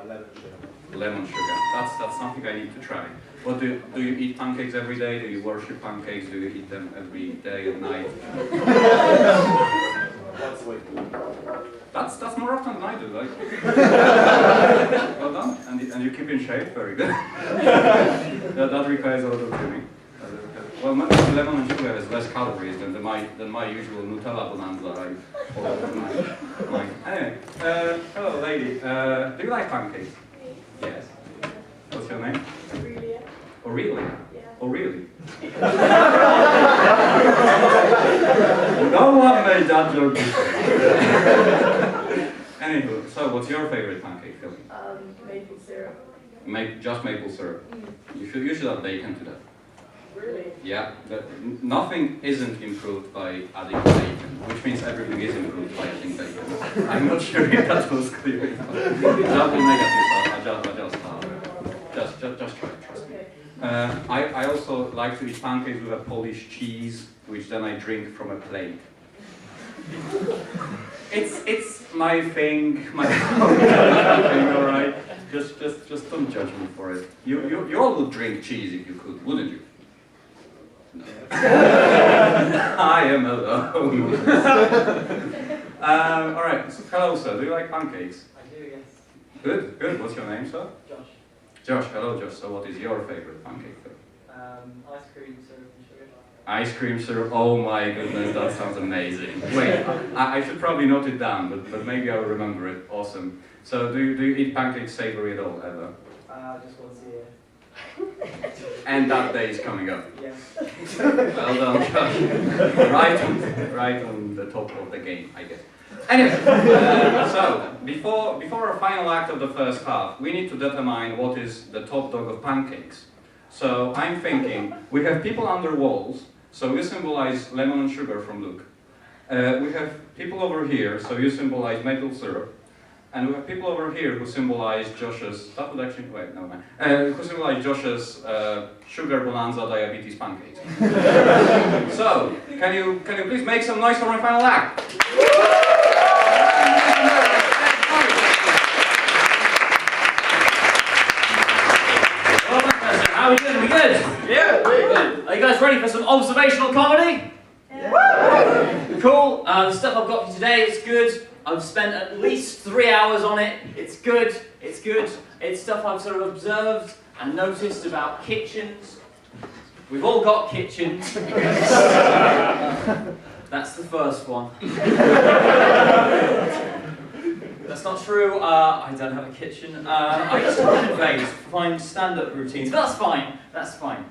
Lemon sugar. Lemon sugar. That's something I need to try. What do you eat pancakes every day? Do you worship pancakes? Do you eat them every day and night? Once a week. That's more often than I do, like. Well done. And you keep in shape, very good. that requires a lot of doing. Well, lemon and sugar has less calories than my usual Nutella bonanza I follow in my Anyway, hello lady. Do you like pancakes? Yes. What's your name? Aurelia. Aurelia? Yeah. Oh really? No one made that joke before. Anywho, so what's your favorite pancake filling? Maple syrup. Just maple syrup. You should add bacon to that. Really? Yeah, nothing isn't improved by adding bacon, which means everything is improved by adding bacon. I'm not sure if that was clear enough. Double negative stuff. Just try it, trust me. I also like to eat pancakes with a Polish cheese, which then I drink from a plate. It's my thing, my thing, all right. Just don't judge me for it. You all would drink cheese if you could, wouldn't you? No. I am alone. All right. So, hello, sir. Do you like pancakes? I do, yes. Good. What's your name, sir? Josh. Josh. Hello, Josh. So, what is your favorite pancake filling? Ice cream, syrup, and sugar. Ice cream syrup. Oh my goodness, that sounds amazing. Wait, I should probably note it down, but maybe I'll remember it. Awesome. So, do you eat pancakes savory at all, ever? Just once a year. And that day is coming up. Yeah. Well done, Josh. Right on the top of the game, I guess. Anyway, so before our final act of the first half, we need to determine what is the top dog of pancakes. So I'm thinking we have people under walls, so you symbolize lemon and sugar from Luke. We have people over here, so you symbolize maple syrup. And we have people over here who symbolize Josh's, that would actually, wait, no man. Who symbolize Josh's sugar bonanza diabetes pancakes. So, can you please make some noise for my final act? How are we doing? Are we good? Yeah, good. Are you guys ready for some observational comedy? Yeah. Cool. The stuff I've got for you today is good. I've spent at least 3 hours on it. It's good. It's good. It's stuff I've sort of observed and noticed about kitchens. We've all got kitchens. That's the first one. That's not true. I don't have a kitchen. I just have find stand-up routines, but that's fine. That's fine.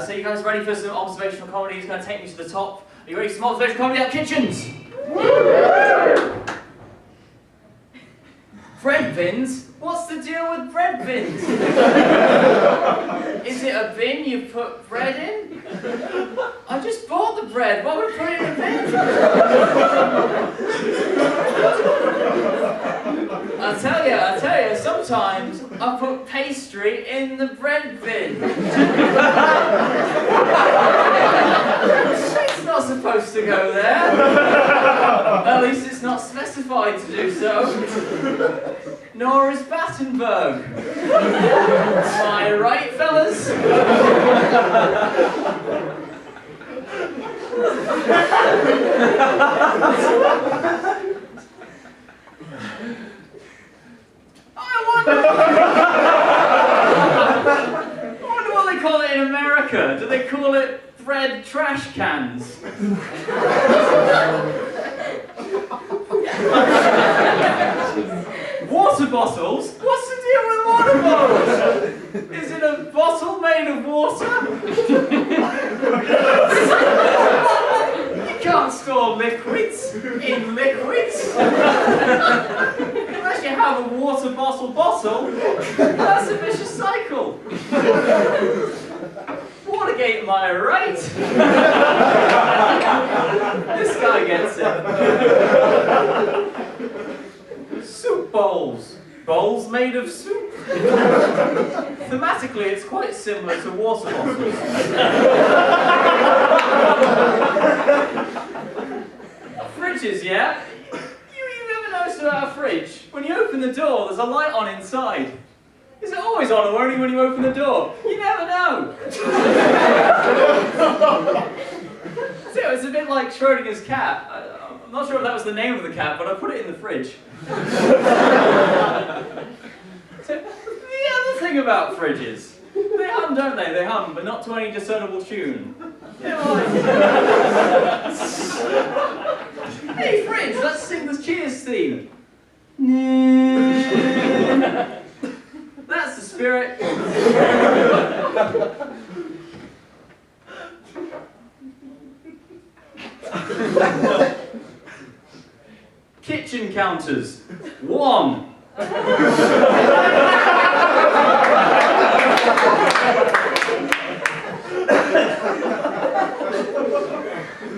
So you guys ready for some observational comedy? It's going to take me to the top. Are you ready for some observational comedy about kitchens? Bread bins? What's the deal with bread bins? Is it a bin you put bread in? I just bought the bread. Why would I put it in a bin? I tell you, sometimes I put pastry in the bread bin. It's not supposed to go there. At least it's not specified to do so. nor is Battenberg. Am I right, fellas? I wonder what they call it in America. Do they call it bread trash cans? Water bottles? What's the deal with water bottles? Is it a bottle made of water? You can't store liquids in liquids. Unless you have a water bottle, that's a vicious cycle. Watergate, am I right? This guy gets it. Soup bowls. Bowls made of soup. Thematically, it's quite similar to water bottles. Fridges, yeah? You've ever noticed about a fridge? When you open the door, there's a light on inside. Is it always on or only when you open the door? You never know. So it's a bit like Schrodinger's cat. I'm not sure if that was the name of the cat, but I put it in the fridge. So, the other thing about fridges, they hum, don't they? They hum, but not to any discernible tune. They're like, hey fridge, let's sing the Cheers theme. That's the spirit. Kitchen counters. 1.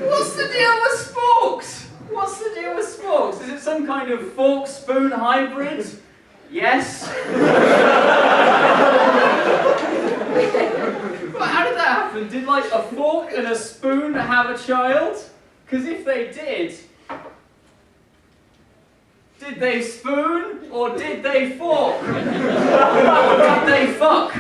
What's the deal with sporks? What's the deal with sporks? Is it some kind of fork-spoon hybrid? Yes. But how did that happen? Did like a fork and a spoon have a child? Because if they did they spoon or did they fork? Or did they fuck?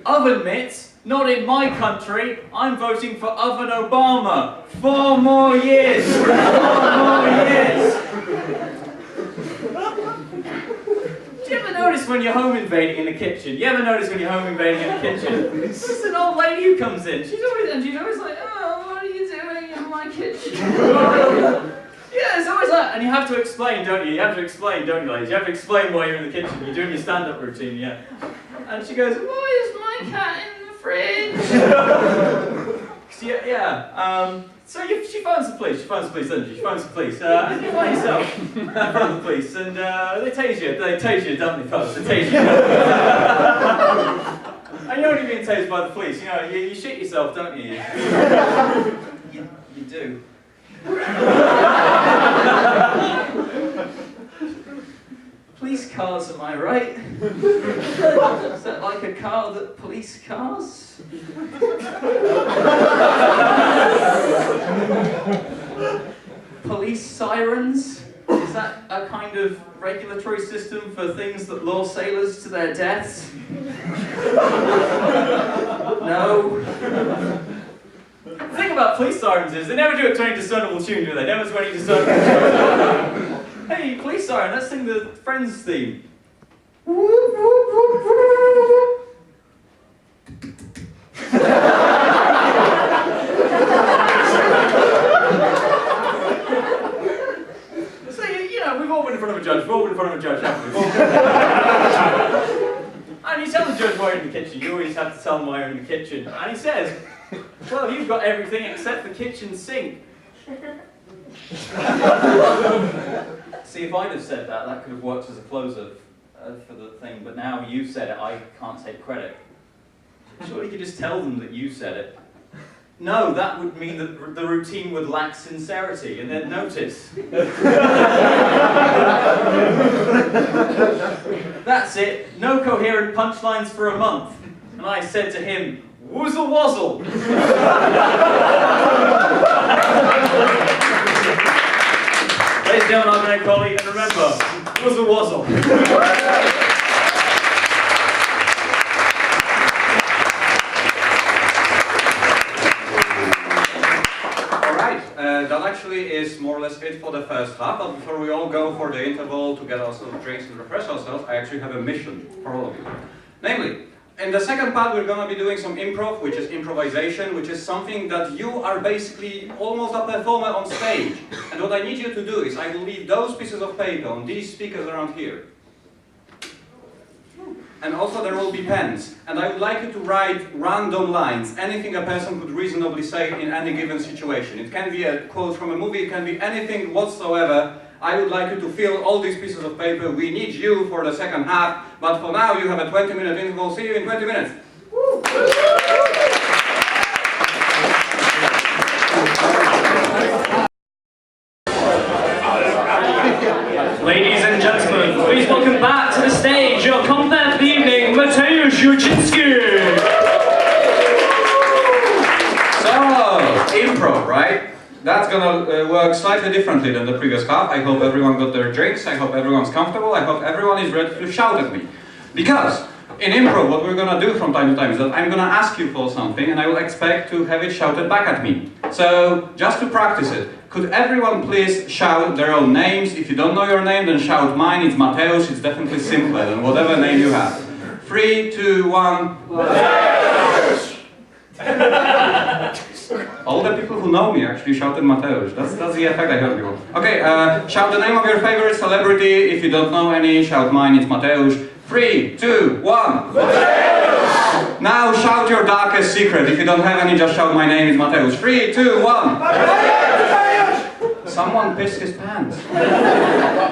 Oven mitts? Not in my country. I'm voting for Oven Obama. 4 more years. 4 more years. Do you ever notice when you're home invading in the kitchen? You ever notice when you're home invading in the kitchen? It's just an old lady who comes in. She's always like, oh, what are you doing in my kitchen? Yeah, it's always like, and you have to explain, don't you? You have to explain, don't you, ladies? You have to explain why you're in the kitchen. You're doing your stand-up routine, yeah. And she goes, why is my cat in the fridge? So she phones the police. She phones the police, doesn't she? She phones the police. And you find yourself in front of the police, and they tase you. They tase you, don't they, fellas? They tase you. And you're only being tased by the police. You know, you shit yourself, don't you? You do. Police cars, am I right? Is that like a car that police cars? Police sirens? Is that a kind of regulatory system for things that lure sailors to their deaths? No? The thing about police sirens is they never do it to any discernible tune, do they? Never to any discernible tune. Hey, police siren, let's sing the Friends theme. So, you know, we've all been in front of a judge. We've all been in front of a judge, haven't we? And you tell the judge why you're in the kitchen. You always have to tell him why you're in the kitchen. And he says, well, you've got everything except the kitchen sink. See, if I'd have said that, that could have worked as a closer for the thing, but now you said it, I can't take credit. Surely you could just tell them that you said it. No, that would mean that the routine would lack sincerity, and then notice. That's it, no coherent punchlines for a month. And I said to him, woozle wazzle. and gentlemen, I'm Colley, and remember, wuzzle wuzzle. That actually is more or less it for the first half, but before we all go for the interval to get ourselves drinks and refresh ourselves, I actually have a mission for all of you. Namely, in the second part we're going to be doing some improv, which is improvisation, which is something that you are basically almost a performer on stage. And what I need you to do is I will leave those pieces of paper on these speakers around here. And also there will be pens, and I would like you to write random lines, anything a person could reasonably say in any given situation. It can be a quote from a movie, it can be anything whatsoever. I would like you to fill all these pieces of paper. We need you for the second half, but for now you have a 20-minute interval. See you in 20 minutes. Ladies and gentlemen, please welcome back to the stage your compere for the evening, Mateusz Jurczyński. So, improv, right? That's gonna work slightly differently than the previous half. I hope everyone got their drinks, I hope everyone's comfortable, I hope everyone is ready to shout at me. Because in improv, what we're gonna do from time to time is that I'm gonna ask you for something and I will expect to have it shouted back at me. So, just to practice it, could everyone please shout their own names? If you don't know your name, then shout mine. It's Mateusz. It's definitely simpler than whatever name you have. 3, 2, 1. Mateusz! All the people who know me actually shouted Mateusz. That's the effect I heard people. Okay, shout the name of your favorite celebrity. If you don't know any, shout mine. It's Mateusz. 3, 2, 1. Mateusz! Now shout your darkest secret. If you don't have any, just shout my name. It's Mateusz. 3, 2, 1. Mateusz! Someone pissed his pants.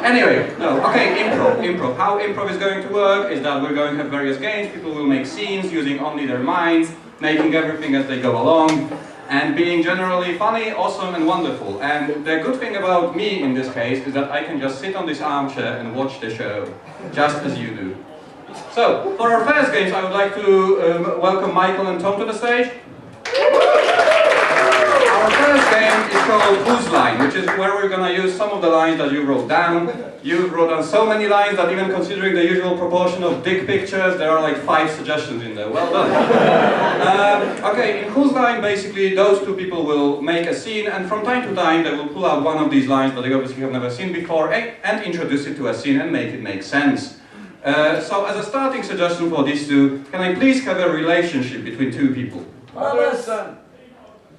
Anyway, no, okay, improv. How improv is going to work is that we're going to have various games. People will make scenes using only their minds, making everything as they go along, and being generally funny, awesome, and wonderful. And the good thing about me in this case is that I can just sit on this armchair and watch the show, just as you do. So, for our first games, I would like to welcome Michael and Tom to the stage. Our first game is called Whose Line, which is where we're going to use some of the lines that you wrote down. You wrote down so many lines that even considering the usual proportion of dick pictures, there are like 5 suggestions in there. Well done. Okay, in Whose Line, basically, those two people will make a scene, and from time to time, they will pull out one of these lines that they obviously have never seen before, and introduce it to a scene and make it make sense. So, as a starting suggestion for these two, can I please have a relationship between two people? Father and son.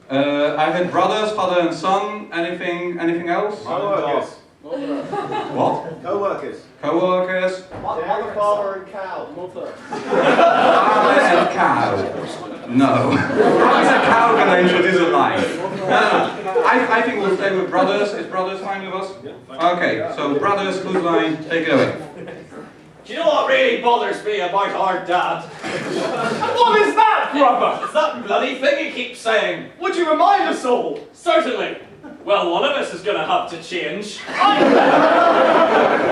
I had brothers, father and son. Anything else? Co-workers. What? Co-workers. Co-workers. Mother, father and cow. Mother. Father and cow. No. How is a cow going to introduce a line? I think we'll stay with brothers. Is brothers fine with us? Okay, so brothers, Whose Line? Take it away. Do you know what really bothers me about our dad? What is that, brother? It's that bloody thing he keeps saying. Would you remind us all? Certainly. Well, one of us is going to have to change.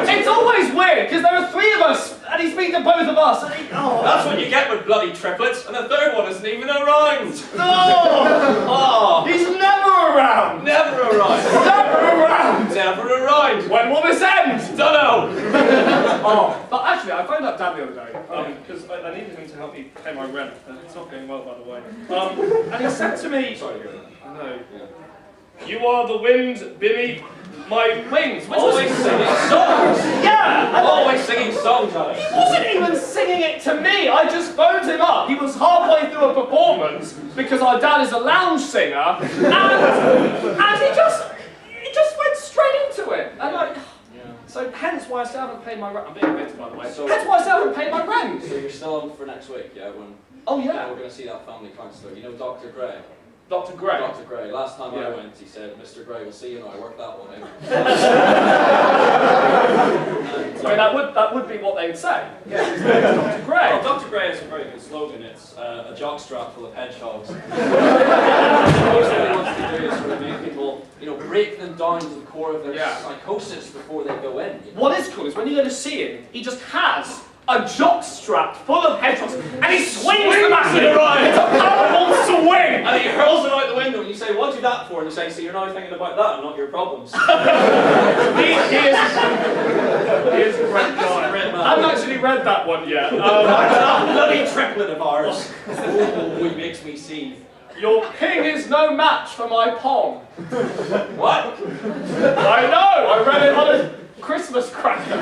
It's always weird, because there are 3 of us, and he's beaten both of us, and That's what you get with bloody triplets, and the third one isn't even around. No! Oh, He's never around! never around. Never around! Never around. When will this end? Dunno. Oh, but actually, I phoned up Dad the other day, Because I needed him to help me pay my rent. It's not going well, by the way. And he said to me, Sorry to hear that. no, you are the wind, Billy, my wings. Always singing songs. yeah! Always singing songs, Alex. He wasn't even singing it to me, I just phoned him up. He was halfway through a performance, because our dad is a lounge singer, and he just went straight into it. And so hence why I still haven't paid my rent. I'm being bitter, by the way. So- Hence why I still haven't paid my rent. So you're still on for next week, yeah? When Oh yeah, we're going to see that family counsellor. You know Dr. Gray? Dr. Gray. Dr. Gray. Last time Yeah. I went, he said, Mr. Gray, we'll see you now. I worked that one out. I mean, that would be what they would say. Yeah, his name is Dr. Gray. Well, Dr. Gray is a very good slogan. It's a jockstrap full of hedgehogs. What he wants to do is sort of make people, break them down to the core of their psychosis before they go in. What is cool is when you go to see him, he just has a jockstrap full of hedgehogs, and he swings the bastard around. It's a powerful swing! And he hurls it out the window, and you say, "What'd you do that for?" And you say, "So you're now thinking about that and not your problems." He is a great guy. Great man. I haven't actually read that one yet. That bloody triplet of ours. Oh, he makes me seethe. Your king is no match for my pawn. What? I know! I read it on a Christmas cracker.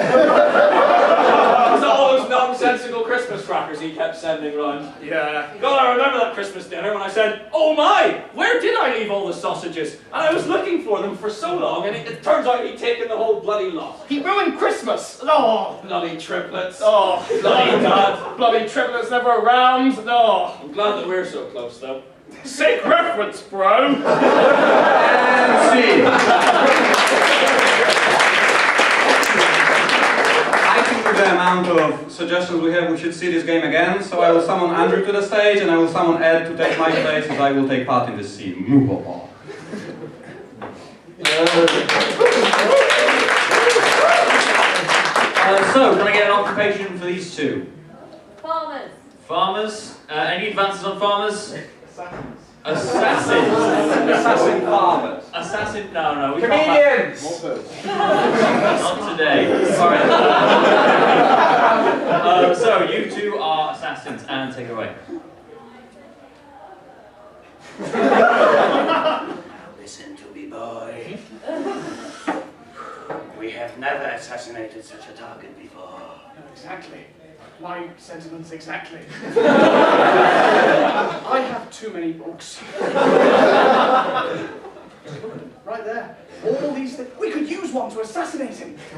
It's all those nonsensical Christmas crackers he kept sending round. Yeah. God, I remember that Christmas dinner when I said, "Oh my, where did I leave all the sausages?" And I was looking for them for so long, and it turns out he'd taken the whole bloody lot. He ruined Christmas. Oh. Bloody triplets. Oh. Bloody dad. Bloody triplets never around. Oh. I'm glad that we're so close, though. Sick reference, bro. And see. I think with the amount of suggestions we have, we should see this game again. So I will summon Andrew to the stage, and I will summon Ed to take my place, as I will take part in this scene. Move on. So, can I get an occupation for these two? Farmers. Farmers? Any advances on farmers? Assassins. Assassins? Assassin farmers. Assassin? No, we Comedians! can't. Not today. Sorry. So, you two are assassins, and take it away. Listen to me, boy. We have never assassinated such a target before. Exactly. My sentiments exactly. I have too many books. Right there. All these things. We could use one to assassinate him. A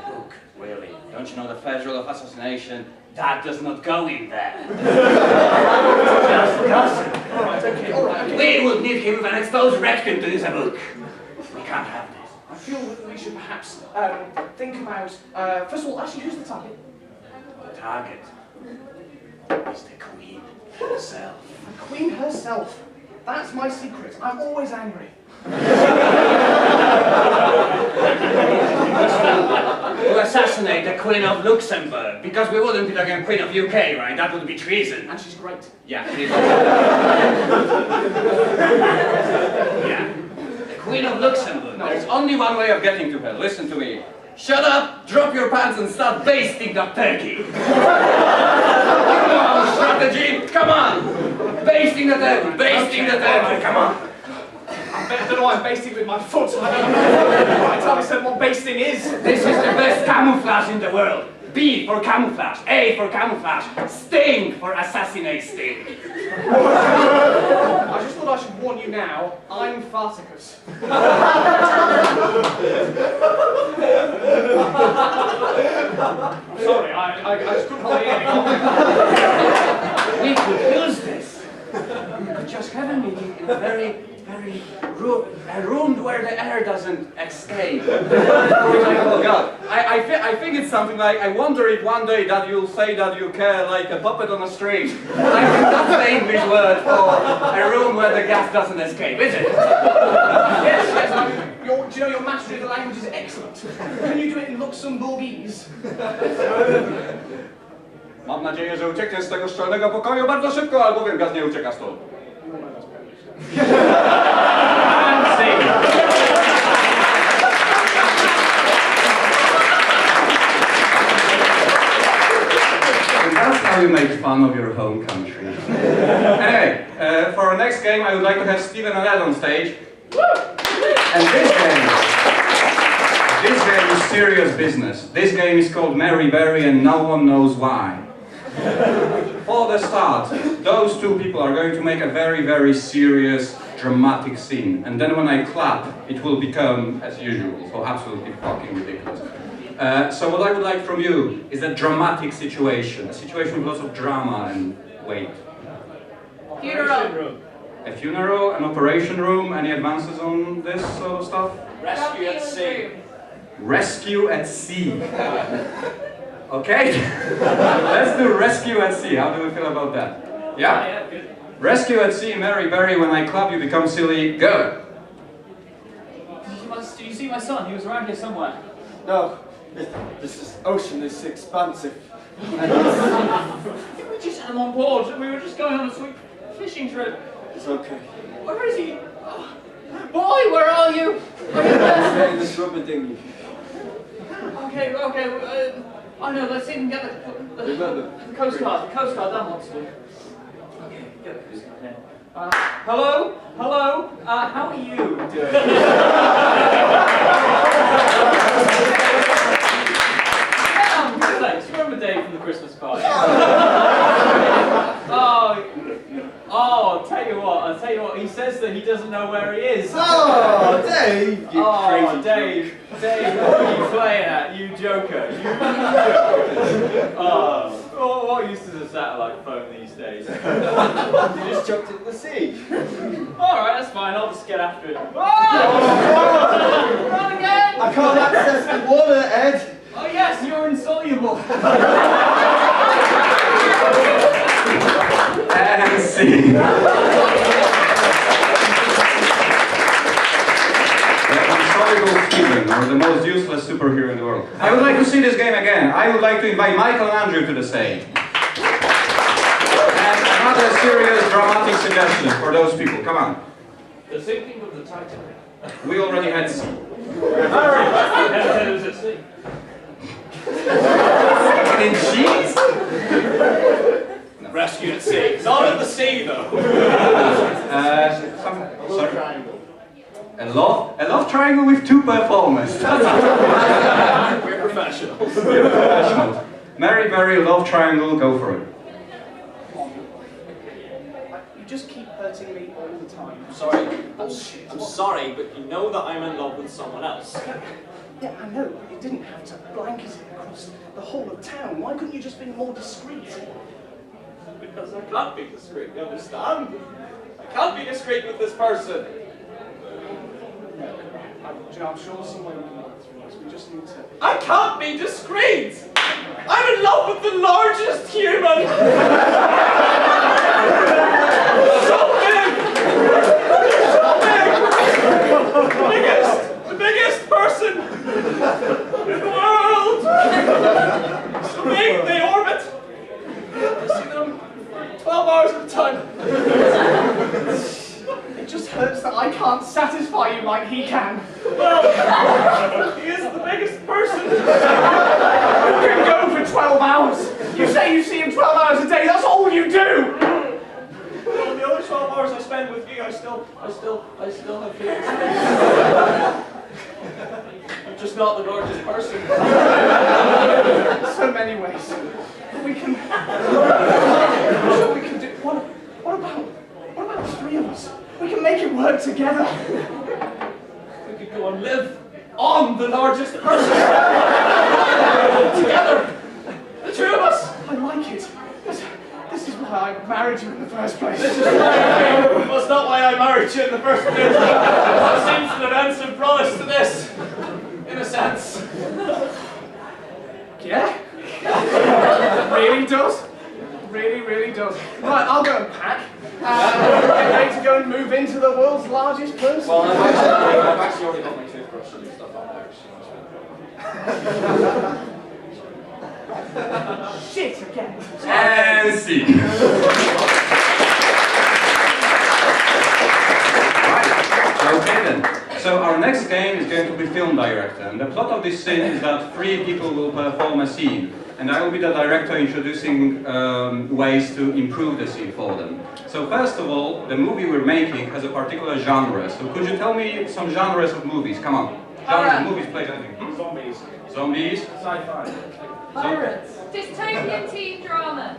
book, really? Don't you know the first rule of assassination? That does not go in there. Just doesn't. Alright, okay, alright. We would need him with an exposed rectum to use a book. We can't have this. I feel that we should perhaps think about, first of all, actually, who's the target? The target is the Queen herself. The Queen herself. That's my secret. I'm always angry. To assassinate the Queen of Luxembourg, because we wouldn't be the Queen of UK, right? That would be treason. And she's great. Yeah, she's yeah. The Queen of Luxembourg. There's only one way of getting to her. Listen to me. Shut up, drop your pants and start basting that turkey. Come on, strategy, come on. Basting the turkey, basting the turkey, come on. I don't know why I'm basting with my foot. I don't know. Right, tell me what basting is. This is the best camouflage in the world. B for camouflage, A for camouflage, sting for assassinate sting. I just thought I should warn you now, I'm Farticus. Sorry, I just couldn't hold it in. We could use this. We could just have a meeting in a very room where the air doesn't escape. Oh God, I think it's something like, I wonder if one day that you'll say that you care like a puppet on a string. I think that's the English word for a room where the gas doesn't escape, is it? Yes, do you know your mastery of the language is excellent. Can you do it in Luxembourgese? Mam nadzieję, że uciekniesz z tego szczelnego pokoju bardzo szybko, albowiem gaz nie ucieka stąd. And that's how you make fun of your home country. Anyway, for our next game, I would like to have Steven and Ed on stage. And this game is serious business. This game is called Mary Berry, and no one knows why. For the start, those two people are going to make a very, very serious, dramatic scene. And then when I clap, it will become as usual, so absolutely fucking ridiculous. So what I would like from you is a dramatic situation, a situation with lots of drama and weight. Funeral. A funeral, an operation room, any advances on this sort of stuff? Rescue at sea. Rescue at sea. Okay, let's do rescue at sea. How do we feel about that? Yeah? Good. Rescue at sea, Mary Berry, when I clap you become silly, go! Did you see my son? He was around here somewhere. No, this ocean is expansive. We just had him on board. We were just going on a sweet fishing trip. It's okay. Where is he? Oh. Boy, where are you? Hey, this rubber thingy. Okay. I know. Let's see if we can get the Coast Guard. The Coast Guard. That wants to do. Okay, get the Coast Guard here. Hello. How are you doing? Thanks. You remember Dave from the Christmas party? I'll tell you what. He says that he doesn't know where he is. Oh, Dave! You crazy Dave, what are you playing at? You joker. What use is a satellite phone these days? You just chucked it in the sea. Alright, that's fine. I'll just get after it. Run again! I can't access the water, Ed. Oh yes, you're insoluble. And see. The insoluble Steven, or the most useless superhero in the world. I would like to see this game again. I would like to invite Michael and Andrew to the stage. And another serious, dramatic suggestion for those people. Come on. The sinking of the Titanic. We already had sea. In cheese? Rescue at sea. Not at the sea, though. A love triangle with two performers. We're professionals. We're professionals. Mary, love triangle, go for it. You just keep hurting me all the time. I'm sorry. I'm sorry, but you know that I'm in love with someone else. Yeah, I know. You didn't have to blanket it across the whole of town. Why couldn't you just be more discreet? Because I can't be discreet, you understand? I can't be discreet with this person. I'm sure somewhere we can work through this. We just need to... I can't be discreet! I'm in love with the largest human! So big! The biggest person in the world! So big, they orbit! I see them 12 hours at a time. It just hurts that I can't satisfy you like he can. Well, he is the biggest person. You can go for 12 hours. You say you see him 12 hours a day. That's all you do. Well, the other 12 hours I spend with you, I still have feelings. I'm just not the largest person. So many ways. We can. We can do. What about the three of us? We can make it work together. We could go and live on the largest person. Together. The two of us. I like it. This is why I married you in the first place. This is why that's not why I married you in the first place. It seems an events have brought us to this. In a sense. Yeah? It really does. Really does. Right, I'll go and pack. Get ready to go and move into the world's largest person. Well, I've actually already got my toothbrush and stuff on there. Shit again. And see. Right. Okay then. So our next game is going to be film director, and the plot of this scene is that three people will perform a scene, and I will be the director introducing ways to improve the scene for them. So first of all, the movie we're making has a particular genre. So could you tell me some genres of movies? Come on. Genres of movies, play anything. Zombies. Zombies. Sci-fi. Pirates. Dystopian teen drama.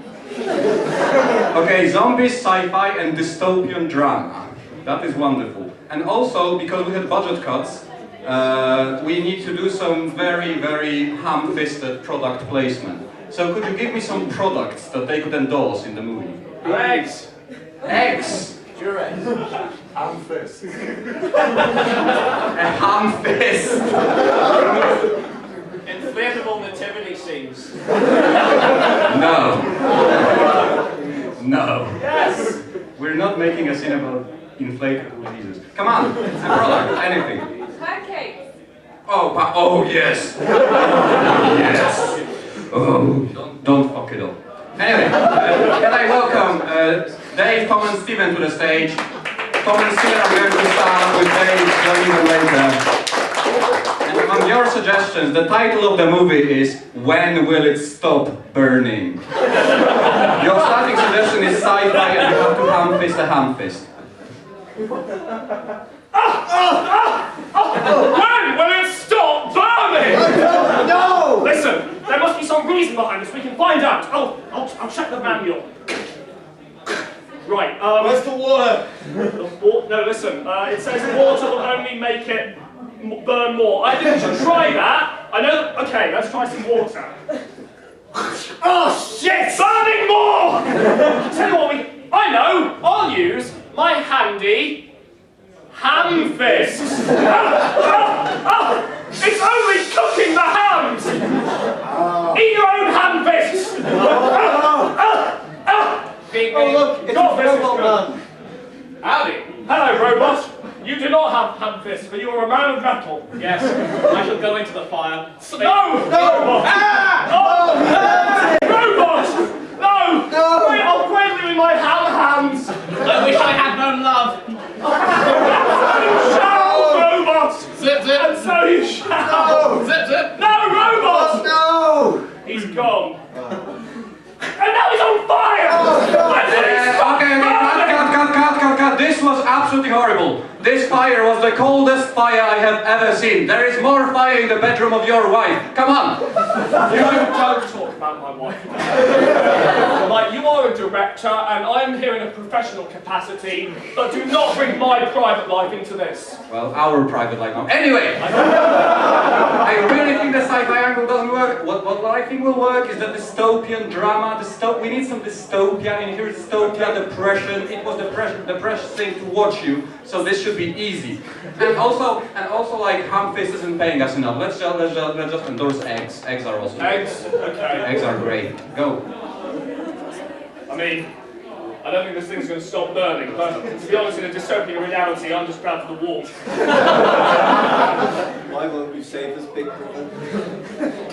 Okay, zombies, sci-fi, and dystopian drama. That is wonderful. And also, because we had budget cuts, we need to do some very ham-fisted product placement. So could you give me some products that they could endorse in the movie? Eggs. Eggs! Durex. I'm fist. A ham fist! Inflatable nativity scenes. No. No. Yes! We're not making a scene about inflatable Jesus. Come on, a product, anything. Pancakes. Oh, oh yes! Yes! Oh, don't fuck it up. Anyway, can I welcome Dave, Tom and Steven to the stage. Tom and Steven are going to start with Dave a little later. And on your suggestions, the title of the movie is When Will It Stop Burning? Your starting suggestion is sci-fi and you have to ham fist a ham fist. When will it stop burning? I don't know! Listen, there must be some reason behind this. We can find out. I'll check the manual. Right. Where's the water? No, listen. It says water will only make it burn more. I think we should try that. I know. Okay, let's try some water. Oh shit! Burning more! I'll tell you what I know. I'll use my handy ham fist. It's only cooking the hams. Eat your own ham fist. Oh look, it's a robot man. Howdy. Hello, robot. You do not have ham fists, but you are a man of metal. Yes, I shall go into the fire. No! Robot! Robot! No! Wait, I'll cradle you in my hands! I wish I had known love. You shall, robot! Zip, zip. And so you shall! No! Zip, zip. No, robot! No! He's gone. And now he's on fire! Okay, cut. This was absolutely horrible. This fire was the coldest fire I have ever seen. There is more fire in the bedroom of your wife. Come on. Don't talk about my wife. Like, you are a director, and I'm here in a professional capacity, but do not bring my private life into this. Well, our private life now. Anyway, I really think the sci-fi angle doesn't work. What I think will work is the dystopian drama. We need some dystopia in here. Dystopia, depression. It was the precious thing to watch you. So this should be easy. And also like ham fist isn't paying us enough. Let's just endorse eggs. Eggs are also Eggs? Okay. Eggs are great. Go. I mean, I don't think this thing's going to stop burning, but to be honest, in a dystopian reality, I'm just proud of the wall. Why won't you save us, big brother?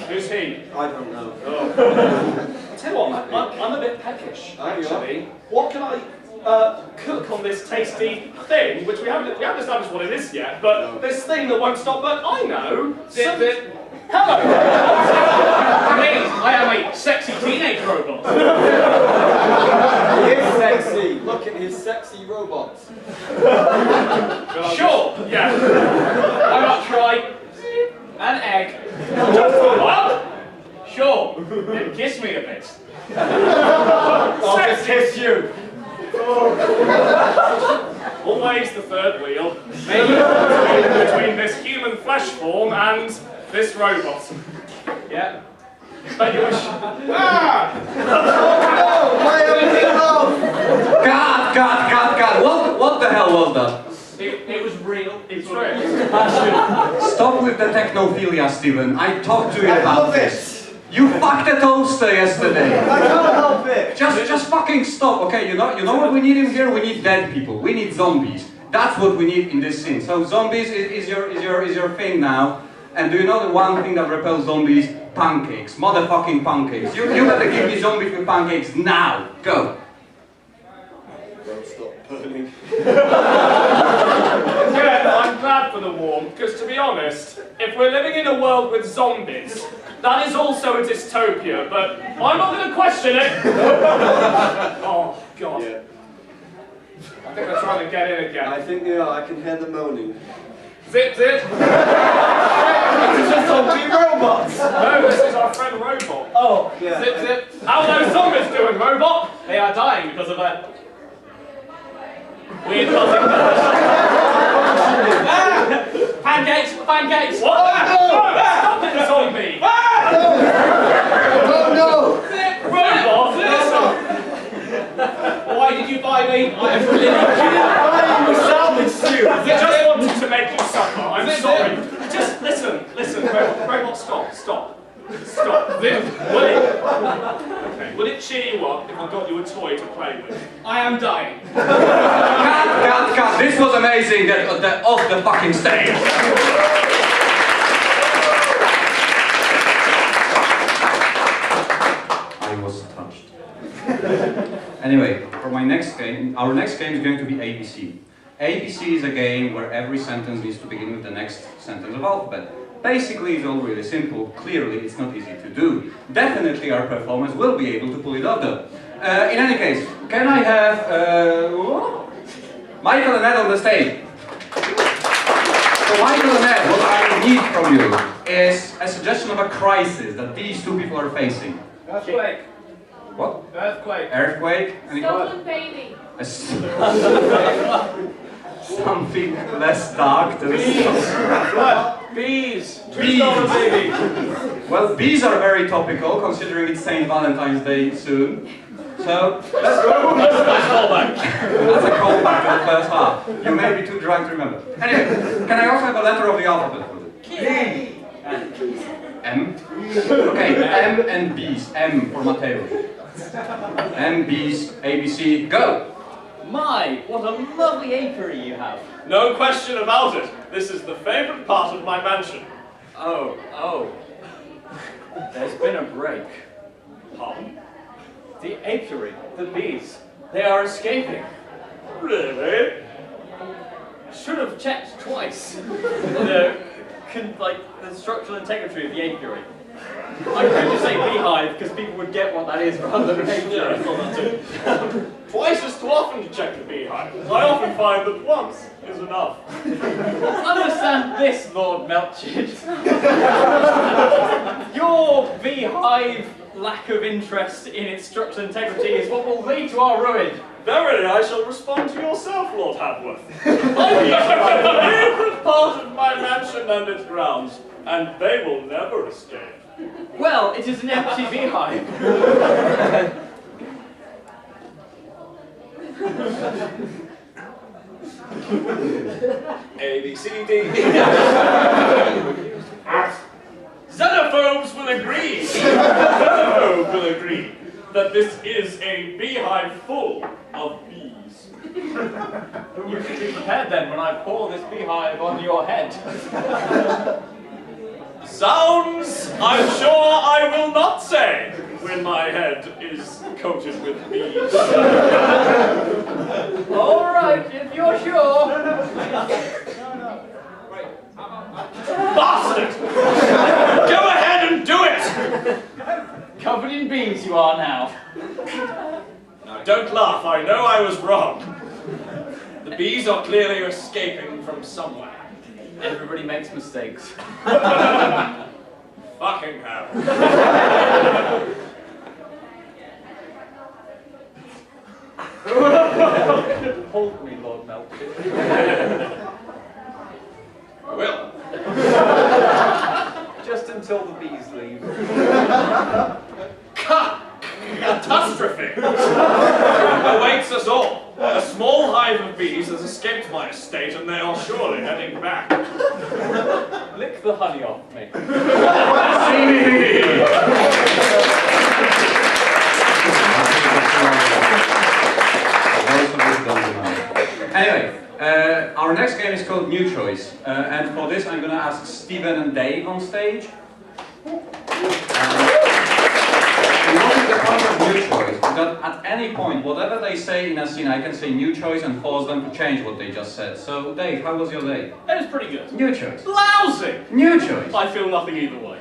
Who's he? I don't know. Oh. I tell you what, I'm a bit peckish, actually. What can I cook on this tasty thing, which we haven't established what it is yet, but this thing that won't stop burning? I know. Hello! I am a sexy teenage robot. He is sexy. Look at his sexy robots. Sure. Yeah. Why not try an egg? Just for what? Sure. Then kiss me a bit. I'll just kiss you. Always the third wheel. Between this human flesh form and this robot. Yeah. But you wish. Oh no! Why everything off? God. What the hell was that? It was real. It's real. Stop with the technophilia, Steven. I talked to you I about love this. it. You fucked a toaster yesterday. I can't help it. Just fucking stop, okay? You know what we need in here? We need dead people. We need zombies. That's what we need in this scene. So zombies is your thing now. And do you know the one thing that repels zombies? Pancakes. Motherfucking pancakes. You better give me zombies with pancakes now. Go. Don't stop burning. Yeah, I'm glad for the warm, because to be honest, if we're living in a world with zombies, that is also a dystopia, but I'm not going to question it. Oh, God. Yeah. I think they're trying to get in again. I think they are. I can hear them moaning. Zip, zip. This is a zombie robot. No, this is our friend Robot. Oh, yeah. Zip, zip. How are those zombies doing, Robot? They are dying because of a weird buzzing. Pancakes! Pancakes! What? Oh, no! Stop it, zombie! Oh no! Robot, listen! Why did you buy me? I am really We salvaged you. They just wanted to make you suffer. I'm sorry. Just listen. Robot, stop. Will it cheer you up if I got you a toy to play with? I am dying. Cut. This was amazing. Get off the fucking stage. Anyway, for my next game, our next game is going to be ABC. ABC is a game where every sentence needs to begin with the next sentence of alphabet. Basically, it's all really simple. Clearly, it's not easy to do. Definitely, our performers will be able to pull it off, though. In any case, can I have Michael and Ed on the stage? So, Michael and Ed, what I need from you is a suggestion of a crisis that these two people are facing. Earthquake. What? Earthquake. Earthquake? Stolen baby. Something less dark than Bees. Bees. Well, bees are very topical, considering it's St. Valentine's Day soon. So, let's go. That's a nice callback. That's a callback to the first half. You may be too drunk to remember. Anyway, can I also have a letter of the alphabet for this? M? Okay, M and B's. M for Mateusz. M, B's, ABC, go! My, what a lovely apiary you have. No question about it. This is the favourite part of my mansion. Oh. There's been a break. Pardon? The apiary, the bees, they are escaping. Really? Should have checked twice. The structural integrity of the apiary. I could just say beehive because people would get what that is rather than apiary. Yeah, I thought that too. Twice is too often to check the beehive. I often find that once is enough. Understand this, Lord Melchett. Your beehive lack of interest in its structural integrity is what will lead to our ruin. Verily, I shall respond to yourself, Lord Hapworth. I need a favourite part of my mansion and its grounds, and they will never escape. Well, it is an empty beehive. A, B, C, D. Xenophobes will agree. Xenophobe will agree that this is a beehive full of bees. You should be prepared then when I pour this beehive on your head. Sounds, I'm sure I will not say when my head is coated with bees. All right, if you're sure. Bastard! Go ahead and do it! Covered in bees you are now. Now don't laugh, I know I was wrong. The bees are clearly escaping from somewhere. Everybody makes mistakes. Fucking hell. Hold me, Lord Melchett. I will. Just until the bees leave. Catastrophe awaits us all. A small hive of bees has escaped my estate and they are surely heading back. Lick the honey off me. Anyway, our next game is called New Choice, and for this I'm going to ask Steven and Dave on stage. And what is the point of New Choice? Is that at any point, whatever they say in a scene, I can say New Choice and force them to change what they just said. So, Dave, how was your day? It was pretty good. New Choice. Lousy! New Choice. I feel nothing either way.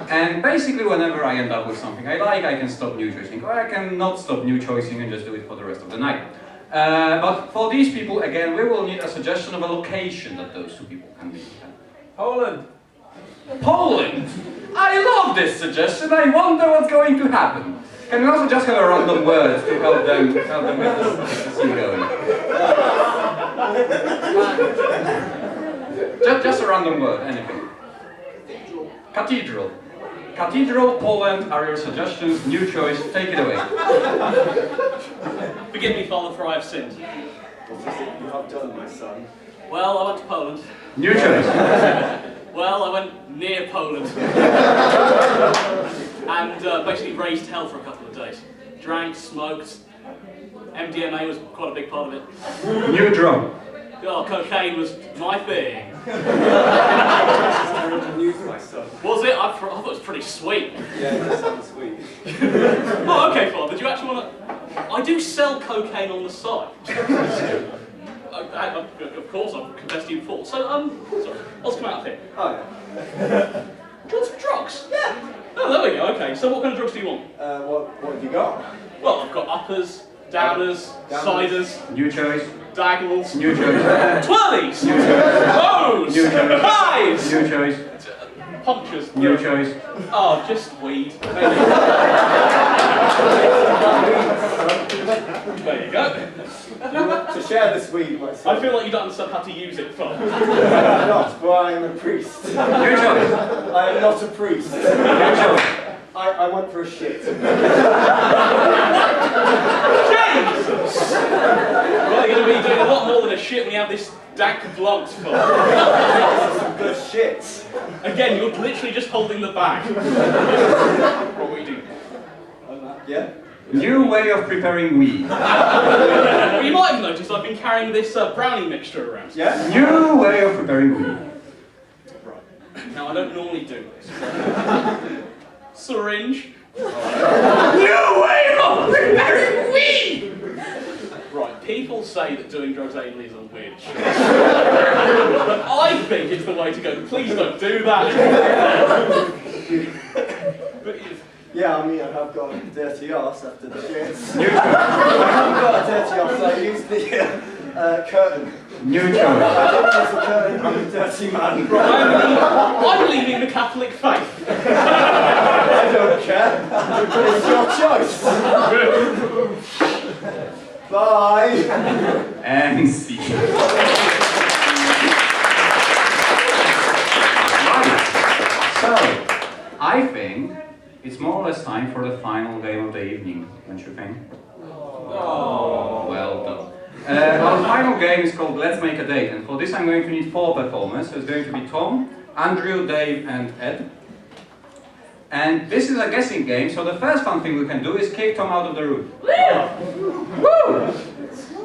And basically, whenever I end up with something I like, I can stop new choicing, or I can not stop new choicing and just do it for the rest of the night. But for these people, again, we will need a suggestion of a location that those two people can be. Poland. Poland! I love this suggestion. I wonder what's going to happen. Can we also just have a random word to help them get the scene going? Just a random word, anything. Cathedral. Cathedral, Poland are your suggestions. New choice. Take it away. Forgive me, Father, for I have sinned. What is it you have done, my son? Well, I went to Poland. New choice. Well, I went near Poland. And basically raised hell for a couple of days. Drank, smoked. MDMA was quite a big part of it. New drum. Oh, cocaine was my thing. Terrible news, my son. Was it? I thought it was pretty sweet. Yeah, that sounds sweet. Oh, okay, Father. Do actually want to... I do sell cocaine on the side. Of course, I've confessed to you before. So, sorry, let's come out of here. Oh, yeah. Do you want some drugs? Yeah. Oh, there we go, okay. So what kind of drugs do you want? What have you got? Well, I've got uppers, downers, ciders, New choice. daggles, New choice. twirlies, New choice. O's, New choice. highs, New choice. punctures. New choice. Oh, just weed. There you go. To share this weed myself. I feel like you don't understand how to use it, Phil. I'm not, but I am a priest. New choice. I am not a priest. New choice. I went for a shit. Jesus! Well, you're going to be doing a lot more than a shit when you have this dank blunt, Phil. Some good shit. Again, you're literally just holding the bag. What were you doing? Yeah? New way of preparing weed. Well, you might have noticed I've been carrying this brownie mixture around. Yeah? New way of preparing weed. Right. Now, I don't normally do this. Syringe. New way of preparing weed! Right, people say that doing drugs anally is a weird shit. But I think it's the way to go. Please don't do that. But Yeah, I mean, I have got a dirty arse after the shits. I haven't got a dirty arse, so I used the curtain. New choice. I didn't use the curtain, I'm a dirty man. I'm leaving the Catholic faith. I don't care. It's your choice. Bye. And see. Right. So, I think it's more or less time for the final game of the evening, don't you think? Oh. Well done. Our final game is called Let's Make a Date, and for this I'm going to need 4 performers. So it's going to be Tom, Andrew, Dave, and Ed. And this is a guessing game, so the first fun thing we can do is kick Tom out of the room. Woo!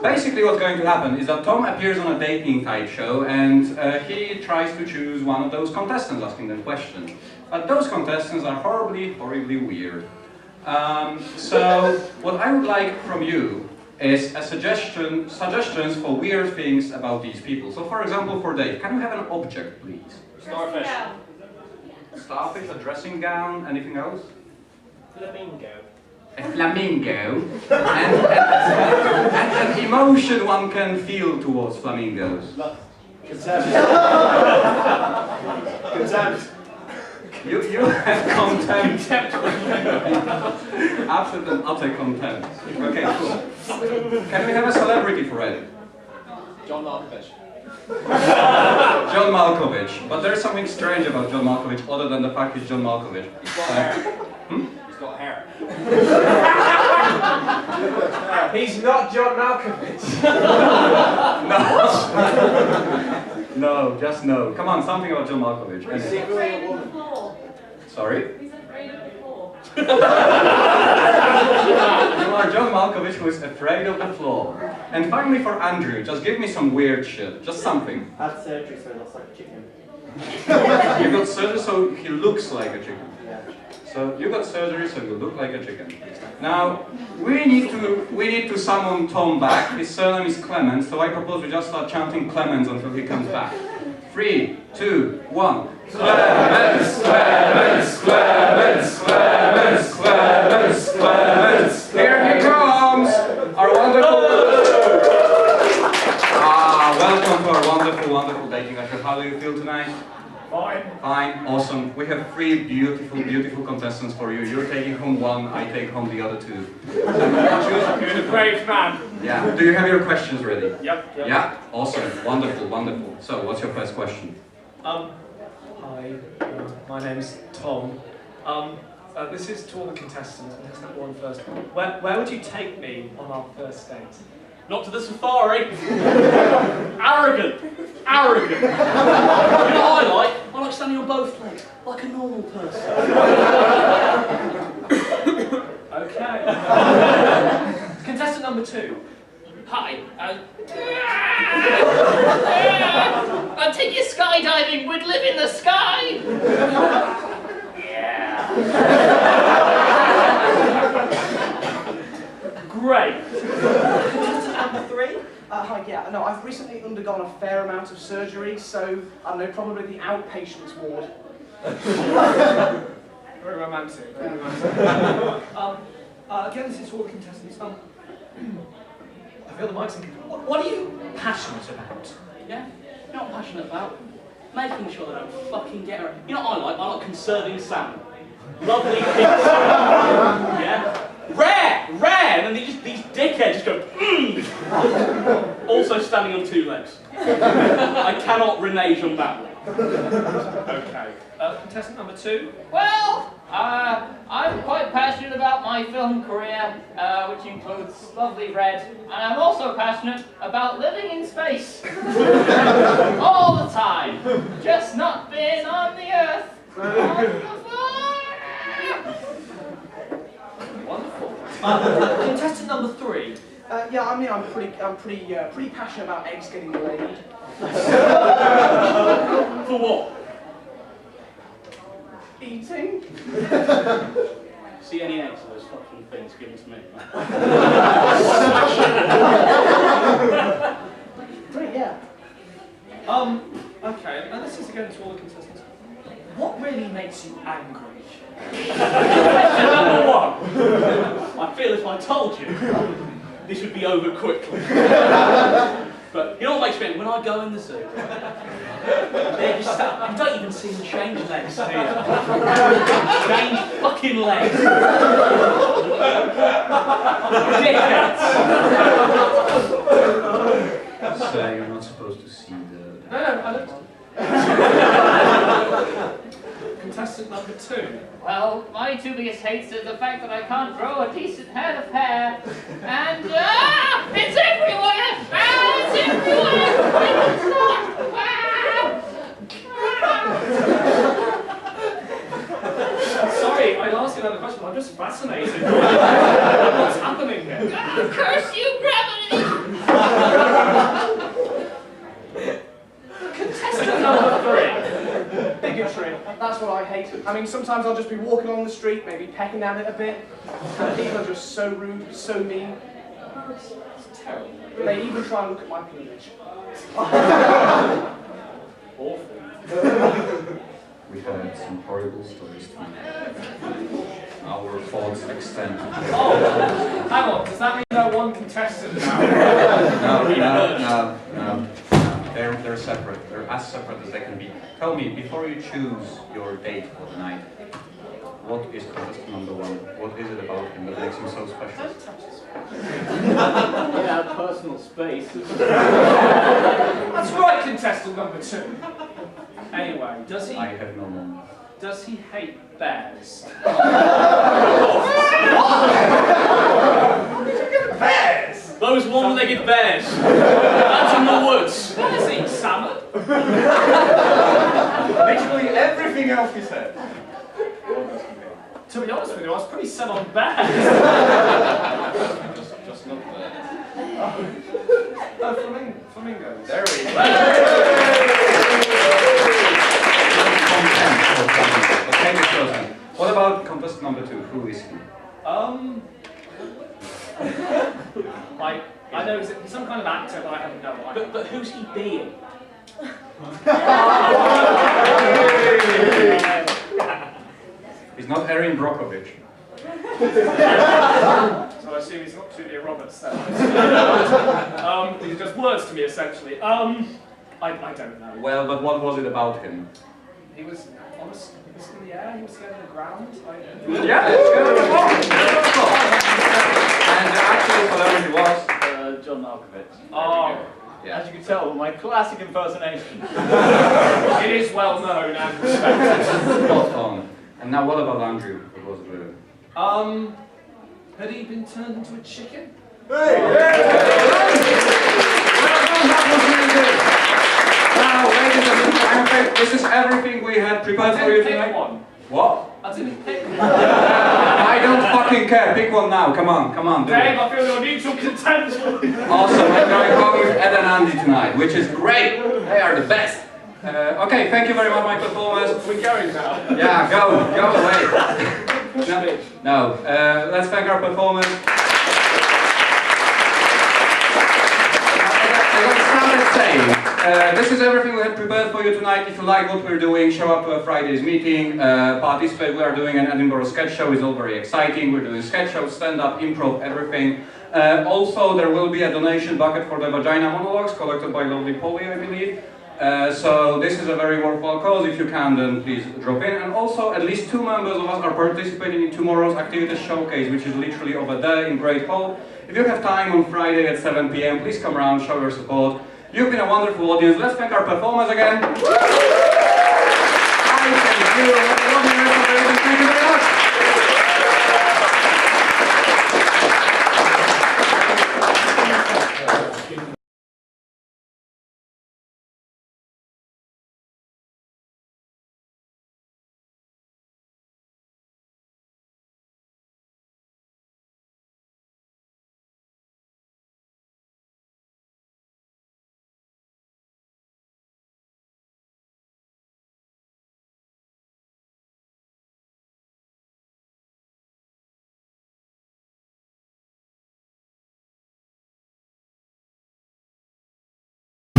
Basically what's going to happen is that Tom appears on a dating type show and he tries to choose one of those contestants, asking them questions. But those contestants are horribly weird. So what I would like from you is a suggestions for weird things about these people. So for example, for Dave, can we have an object, please? Starfish. Starfish, a dressing gown, anything else? Flamingo. A flamingo, and an emotion one can feel towards flamingos. Contempt. Contempt. You have contempt. Absolute and utter contempt. Okay, cool. Can we have a celebrity for Ed? John Malkovich. John Malkovich. But there's something strange about John Malkovich other than the fact he's John Malkovich. He's got hair. He's got hair. He's not John Malkovich. No, just no. Come on, something about John Malkovich. He's afraid of the floor. Sorry? He's afraid of the floor. You are John Malkovich who is afraid of the floor. And finally for Andrew, just give me some weird shit. Just something. I had surgery, so it looks like a chicken. You got surgery so he looks like a chicken. Yeah. So you got surgery so you look like a chicken. Now, we need to summon Tom back. His surname is Clements, so I propose we just start chanting Clements until he comes back. 3, 2, 1. Clements, Clements, Clements, Clements, Clements, Clements. Here he comes! Our wonderful... welcome to our wonderful dating show. How do you feel tonight? Fine. Fine, awesome. We have 3 beautiful contestants for you. You're taking home 1, I take home the other 2. You're a brave man. Yeah. Do you have your questions ready? Yep. Yeah? Awesome. Wonderful. So, what's your first question? Hi, my name's Tom. This is to all the contestants. Contestant 1 first. Where would you take me on our first date? Not to the safari. Arrogant. You know what I like? I like standing on both legs, like a normal person. Okay. Contestant number 2. Hi. I'd take you skydiving. We'd live in the sky. Yeah. undergone a fair amount of surgery, so I don't know, probably the outpatients ward. Very romantic. Very romantic. Again, this is for all the contestants. I feel the mic's in. What are you passionate about? Yeah? You know what I'm passionate about? Making sure that I don't fucking get around. You know what I like? I like conserving salmon. Lovely pink salmon. Yeah? Rare! And then these dickheads just go, Also standing on 2 legs. I cannot renege on that one. Okay. Contestant number 2. Well, I'm quite passionate about my film career, which includes Lovely Red, and I'm also passionate about living in space. All the time. Just not being on the Earth. Wonderful. Contestant number 3. Yeah, I mean, I'm pretty passionate about eggs getting laid. For what? Eating. See any eggs of those fucking things given to me? Great, yeah. Okay, and this is again to all the contestants. What really makes you angry? Number 1. I feel if I told you, this would be over quickly. But you know what makes me angry? When I go in the zoo, they're just sat, you don't even see them change legs, do you? Change fucking legs. Dickheads. So you're not supposed to see the... No, I don't. Contestant number 2. Well, my 2 biggest hates is the fact that I can't grow a decent head of hair, and it's everywhere! It's everywhere! Sorry, I asked you another question. I'm just fascinated. What's happening here? Curse you, gravity! Contestant number 3. Bigotry. That's what I hate. I mean, sometimes I'll just be walking along the street, maybe pecking at it a bit, and people are just so rude, so mean. It's terrible. They even try and look at my cleavage. Awful. We've had some horrible stories too. Our thoughts extend. Oh, hang on. Does that mean no one contestant now? No. They're separate. They're as separate as they can be. Tell me, before you choose your date for the night, what is contestant number 1? What is it about him that makes him so special? Yeah, personal space. That's right, contestant number 2. Anyway, does he... I have no moment. Does he hate bears? Bears? Those one-legged bears. That's in the woods. Bears eat salmon? Literally everything else he said. To be honest with you, I was pretty set on bears. Just not bad. Flamingos. There we go. Okay, Miss Rosen. What about contestant number 2? Who is he? I know he's some kind of actor, but I have no idea. But who's he being? He's not Erin Brockovich. So I assume he's not Julia Roberts then. These are just words to me, essentially. I don't know. Well, but what was it about him? He was in the air, he was scared of the ground. Yeah, and actually, whatever he was, John Malkovich. Oh, yeah. As you can tell, my classic impersonation. it is well known and respected. spot on. And now, what about Andrew? What was it with him? Had he been turned into a chicken? Hey! That was really good. Now, ladies and gentlemen, this is everything we had prepared for you tonight. One. What? I didn't pick one. I don't fucking care. Pick one now. Come on, do Dave, it. I feel your mutual contention. Awesome. I'm going to go with Ed and Andy tonight, which is great. They are the best. Okay, thank you very much, my performers. We're going now. Yeah, go away. No, let's thank our performers. I'm going to start at saying, this is everything we had prepared for you tonight. If you like what we're doing, show up to a Friday's meeting, participate. We are doing an Edinburgh sketch show. It's all very exciting. We're doing sketch shows, stand-up, improv, everything. Also, there will be a donation bucket for the Vagina Monologues collected by lovely Polly, I believe. So this is a very worthwhile cause. If you can, then please drop in. And also, at least 2 members of us are participating in tomorrow's activities showcase, which is literally over there in Great Hall. If you have time on Friday at 7 p.m, please come around, show your support. You've been a wonderful audience. Let's thank our performers again. Thank you.